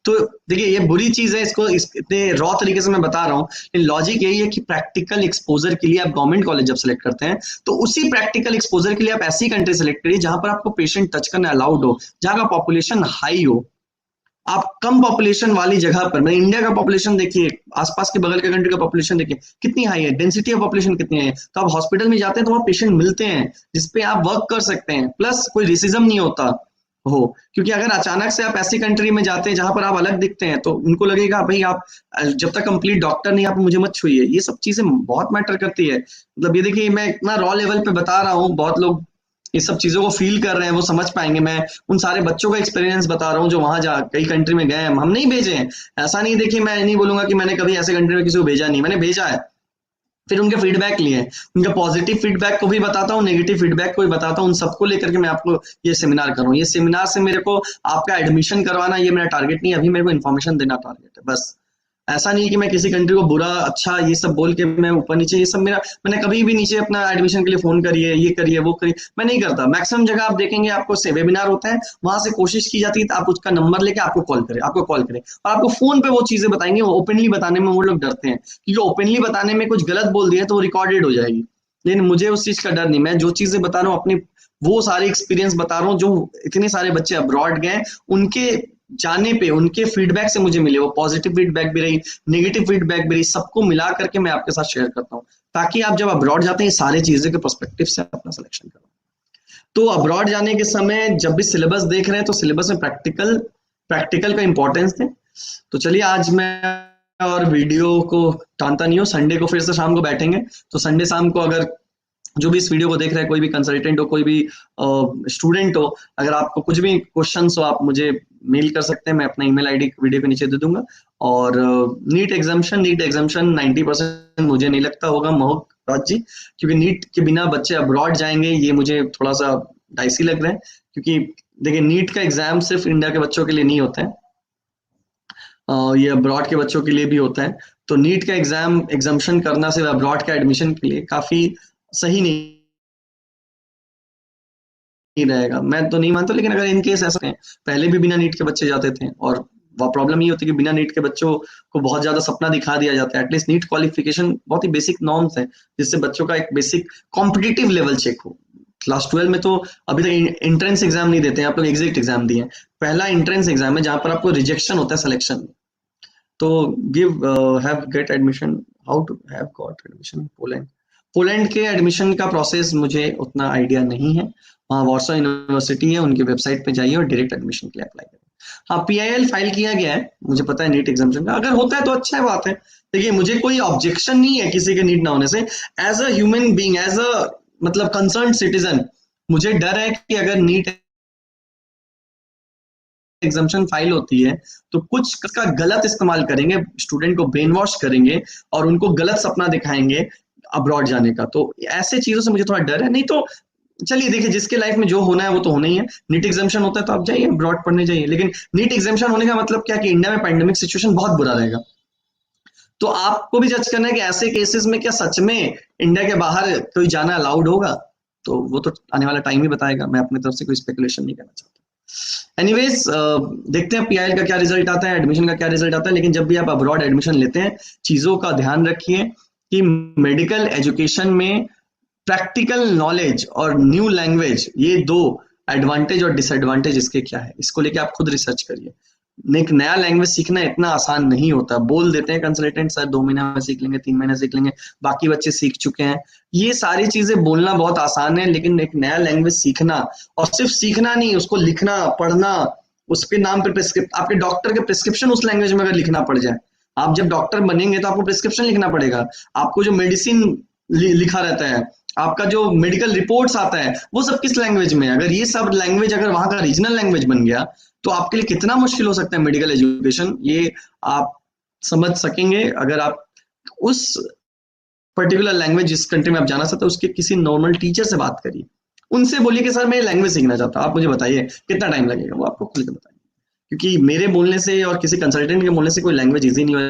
तो देखिए ये बुरी चीज है, इसको इतने रॉ तरीके से मैं बता रहा हूँ, लेकिन लॉजिक यही है कि प्रैक्टिकल एक्सपोजर के लिए आप गवर्नमेंट कॉलेज जब सेलेक्ट करते हैं तो उसी प्रैक्टिकल एक्सपोजर के लिए आप ऐसी कंट्री सेलेक्ट करिए जहां पर आपको पेशेंट टच करना अलाउड हो, जहां का पॉपुलेशन हाई हो। आप कम पॉपुलेशन वाली जगह पर, मैं इंडिया का पॉपुलेशन देखिए, आसपास के बगल के कंट्री का पॉपुलेशन देखिए कितनी हाई है, डेंसिटी ऑफ पॉपुलेशन कितनी है, तो आप हॉस्पिटल में जाते हैं तो वहां पेशेंट मिलते हैं जिसपे आप वर्क कर सकते हैं, प्लस कोई रेसिज्म नहीं होता हो। क्योंकि अगर अचानक से आप ऐसी कंट्री में जाते हैं जहां पर आप अलग दिखते हैं तो उनको लगेगा भाई आप जब तक कंप्लीट डॉक्टर नहीं आप मुझे मत छुइए। ये सब चीजें बहुत मैटर करती है। मतलब ये देखिए मैं इतना रॉ लेवल पे बता रहा हूँ, बहुत लोग ये सब चीजों को फील कर रहे हैं, वो समझ पाएंगे। मैं उन सारे बच्चों का एक्सपीरियंस बता रहा हूँ जो वहां जा कई कंट्री में गए हैं, हम नहीं भेजे हैं। ऐसा नहीं, देखिए मैं नहीं बोलूंगा कि मैंने कभी ऐसे कंट्री में किसी को भेजा नहीं, मैंने भेजा है, फिर उनके फीडबैक लिए, उनका पॉजिटिव फीडबैक को भी बताता हूँ, नेगेटिव फीडबैक को भी बताता हूँ, उन सबको लेकर के मैं आपको ये सेमिनार कर रहा हूँ। ये सेमिनार से मेरे को आपका एडमिशन करवाना ये मेरा टारगेट नहीं है, अभी मेरे को इन्फॉर्मेशन देना टारगेट है बस। ऐसा नहीं कि मैं किसी कंट्री को बुरा अच्छा ये सब बोल के मैं ऊपर नीचे, ये सब मेरा, मैंने कभी भी नीचे अपना एडमिशन के लिए फोन करिए, ये करिए, वो करिए, मैं नहीं करता। मैक्सिमम जगह आप देखेंगे आपको से वेबिनार होता है, वहां से कोशिश की जाती है तो आप उसका नंबर लेके आपको कॉल करें और आपको फोन पे वो चीजें बताएंगे। वो ओपनली बताने में वो लोग डरते हैं, क्योंकि ओपनली बताने में कुछ गलत बोल दिया तो वो रिकॉर्डेड हो जाएगी। लेकिन मुझे उस चीज का डर नहीं, मैं जो चीजें बता रहा हूँ अपनी वो सारी एक्सपीरियंस बता रहा हूँ जो इतने सारे बच्चे अब्रॉड गए उनके जाने पे, उनके फीडबैक से मुझे मिले, वो पॉजिटिव फीडबैक भी रही, नेगेटिव फीडबैक भी रही, सबको मिला करके मैं आपके साथ शेयर करता हूँ, ताकि आप जब अब्रॉड जाते हैं ये सारी चीजें के पर्सपेक्टिव से अपना सिलेक्शन करो। तो अब्रॉड जाने के समय जब भी सिलेबस देख रहे हैं तो सिलेबस में प्रैक्टिकल प्रैक्टिकल का इंपॉर्टेंस दें। तो चलिए आज मैं और वीडियो को टालता नहीं हूँ, संडे को फिर से शाम को बैठेंगे। तो संडे शाम को अगर जो भी इस वीडियो को देख रहा है, कोई भी कंसल्टेंट हो, कोई भी स्टूडेंट हो, अगर आपको कुछ भी क्वेश्चंस हो आप मुझे मेल कर सकते हैं, मैं अपना ईमेल आईडी वीडियो के नीचे दे दूंगा। और नीट एग्जाम्शन 90% मुझे नहीं लगता होगा मोहक राज जी, क्योंकि नीट के बिना बच्चे अब्रॉड जाएंगे ये मुझे थोड़ा सा डाइसी लग रहा है। क्योंकि देखिए नीट का एग्जाम सिर्फ इंडिया के बच्चों के लिए नहीं होता है, ये अब्रॉड के बच्चों के लिए भी होता है। तो नीट का एग्जाम एग्जाम्शन करना सिर्फ अब्रॉड का एडमिशन के लिए काफी सही नहीं रहेगा, मैं तो नहीं मानता। लेकिन अगर इन केस ऐसा है, पहले भी बिना नीट के बच्चे जाते थे, और वह प्रॉब्लम ये होती है कि बिना नीट के बच्चों को बहुत ज्यादा सपना दिखा दिया जाता है। एटलीस्ट नीट क्वालिफिकेशन बहुत ही बेसिक नॉर्म्स है जिससे बच्चों का एक बेसिक कॉम्पिटिटिव लेवल चेक हो। क्लास 12 में तो अभी तक एंट्रेंस एग्जाम नहीं देते हैं, आप लोग एग्जिट एग्जाम दिए। पहला एंट्रेंस एग्जाम है जहां पर आपको रिजेक्शन होता है सिलेक्शन में। तो give have get admission, how to have got admission Poland. Poland के एडमिशन का प्रोसेस मुझे उतना आइडिया नहीं है, वहाँ वॉर्सो यूनिवर्सिटी है, उनकी वेबसाइट पे जाइए और डायरेक्ट एडमिशन के लिए अप्लाई करें। हाँ पीआईएल फाइल किया गया है, मुझे पता है नीट एग्जामिनेशन का, अगर होता है तो अच्छा है, बात है। देखिए मुझे कोई ऑब्जेक्शन नहीं है किसी के नीट ना होने से, as a human being, as a मतलब कंसर्न सिटीजन मुझे डर है कि अगर नीट एग्जामिनेशन फाइल होती है तो कुछ इसका गलत इस्तेमाल करेंगे, स्टूडेंट को ब्रेन वॉश करेंगे और उनको गलत सपना दिखाएंगे अब्रॉड जाने का। तो ऐसे चीजों से मुझे थोड़ा डर है। नहीं तो चलिए देखिए जिसके लाइफ में जो होना है वो तो होना ही है। नीट एग्जामिनेशन होता है तो आप जाइए अब्रॉड पढ़ने जाइए, लेकिन नीट एग्जामिनेशन होने का मतलब क्या कि इंडिया में पैंडेमिक सिचुएशन बहुत बुरा रहेगा। तो आपको भी जज करना है कि ऐसे केसेस में क्या सच में इंडिया के बाहर कोई जाना अलाउड होगा, तो वो तो आने वाला टाइम ही बताएगा। मैं अपनी तरफ से कोई स्पेकुलेशन नहीं करना चाहता। एनीवेज देखते हैं पीआईएल का क्या रिजल्ट आता है, एडमिशन का क्या रिजल्ट आता है। लेकिन जब भी आप अब्रॉड एडमिशन लेते हैं चीजों का ध्यान रखिए कि मेडिकल एजुकेशन में प्रैक्टिकल नॉलेज और न्यू लैंग्वेज, ये दो एडवांटेज और डिसएडवांटेज इसके क्या है, इसको लेके आप खुद रिसर्च करिए। एक नया लैंग्वेज सीखना इतना आसान नहीं होता। बोल देते हैं कंसल्टेंट सर 2 महीने में सीख लेंगे, 3 महीने सीख लेंगे, बाकी बच्चे सीख चुके हैं। ये सारी चीजें बोलना बहुत आसान है, लेकिन एक नया लैंग्वेज सीखना, और सिर्फ सीखना नहीं, उसको लिखना पढ़ना, उसके नाम पे आपके डॉक्टर के प्रिस्क्रिप्शन उस लैंग्वेज में अगर लिखना पड़ जाए, आप जब डॉक्टर बनेंगे तो आपको प्रिस्क्रिप्शन लिखना पड़ेगा। आपको जो मेडिसिन लिखा रहता है, आपका जो मेडिकल रिपोर्ट्स आता है, वो सब किस लैंग्वेज में है। अगर ये सब लैंग्वेज अगर वहां का रीजनल लैंग्वेज बन गया तो आपके लिए कितना मुश्किल हो सकता है मेडिकल एजुकेशन, ये आप समझ सकेंगे अगर आप उस पर्टिकुलर लैंग्वेज जिस कंट्री में आप जाना चाहते हो उसके किसी नॉर्मल टीचर से बात करिए, उनसे बोलिए कि सर मैं लैंग्वेज सीखना चाहता हूँ, आप मुझे बताइए कितना टाइम लगेगा, वो आपको खुल के बताएंगे। क्योंकि मेरे बोलने से और किसी कंसल्टेंट के बोलने से कोई लैंग्वेज इजी नहीं हो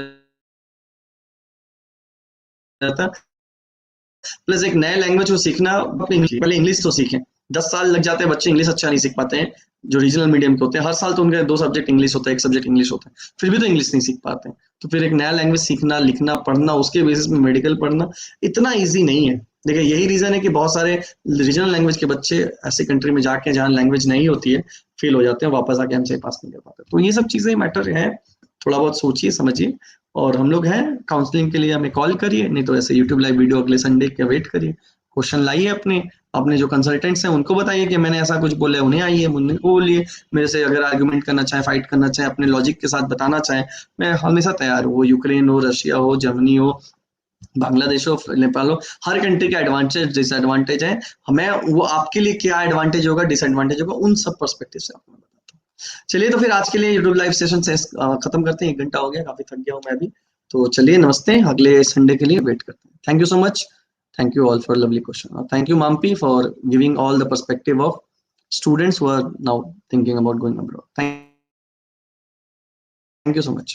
जाता। प्लस एक नया लैंग्वेज को सीखना, पहले इंग्लिश तो सीखें। 10 साल लग जाते हैं, बच्चे इंग्लिश अच्छा नहीं सीख पाते हैं जो रीजनल मीडियम के होते हैं। हर साल तो उनके 2 सब्जेक्ट इंग्लिश होता है, 1 सब्जेक्ट इंग्लिश होता है, फिर भी तो इंग्लिश नहीं सीख पाते हैं। तो फिर एक नया लैंग्वेज सीखना, लिखना, पढ़ना, उसके बेसिस में मेडिकल पढ़ना इतना ईजी नहीं है। देखिए यही रीजन है कि बहुत सारे रीजनल लैंग्वेज के बच्चे ऐसे कंट्री में जाके जहाँ लैंग्वेज नहीं होती है फेल हो जाते हैं, वापस आके हमसे पास नहीं कर पाते। तो ये सब चीजें मैटर है, थोड़ा बहुत सोचिए समझिए। और हम लोग हैं काउंसलिंग के लिए, हमें कॉल करिए, नहीं तो ऐसे यूट्यूब लाइव वीडियो अगले संडे के वेट करिए। क्वेश्चन लाइए अपने अपने जो कंसल्टेंट्स हैं उनको बताइए कि मैंने ऐसा कुछ बोला है, उन्हें आइए, मुझे बोलिए, मेरे से अगर आर्गुमेंट करना चाहे, फाइट करना चाहे, अपने लॉजिक के साथ बताना चाहे, मैं हमेशा तैयार हूँ। वो यूक्रेन हो, रशिया हो, जर्मनी हो, बांग्लादेश हो, नेपाल हो, हर कंट्री का एडवांटेज डिसएडवांटेज है। हमें वो आपके लिए क्या एडवांटेज होगा, डिसएडवांटेज होगा, उन सब पर्सपेक्टिव से आपको बताता हूँ। चलिए तो फिर आज के लिए यूट्यूब लाइव सेशन से खत्म करते हैं, 1 घंटा हो गया, काफी थक गया हूँ मैं भी। तो चलिए नमस्ते, अगले संडे के लिए वेट करते हैं। Thank you so much, thank you all for lovely question. Thank you Mampi for giving all the perspective of students who are now thinking about going abroad. Thank you so much.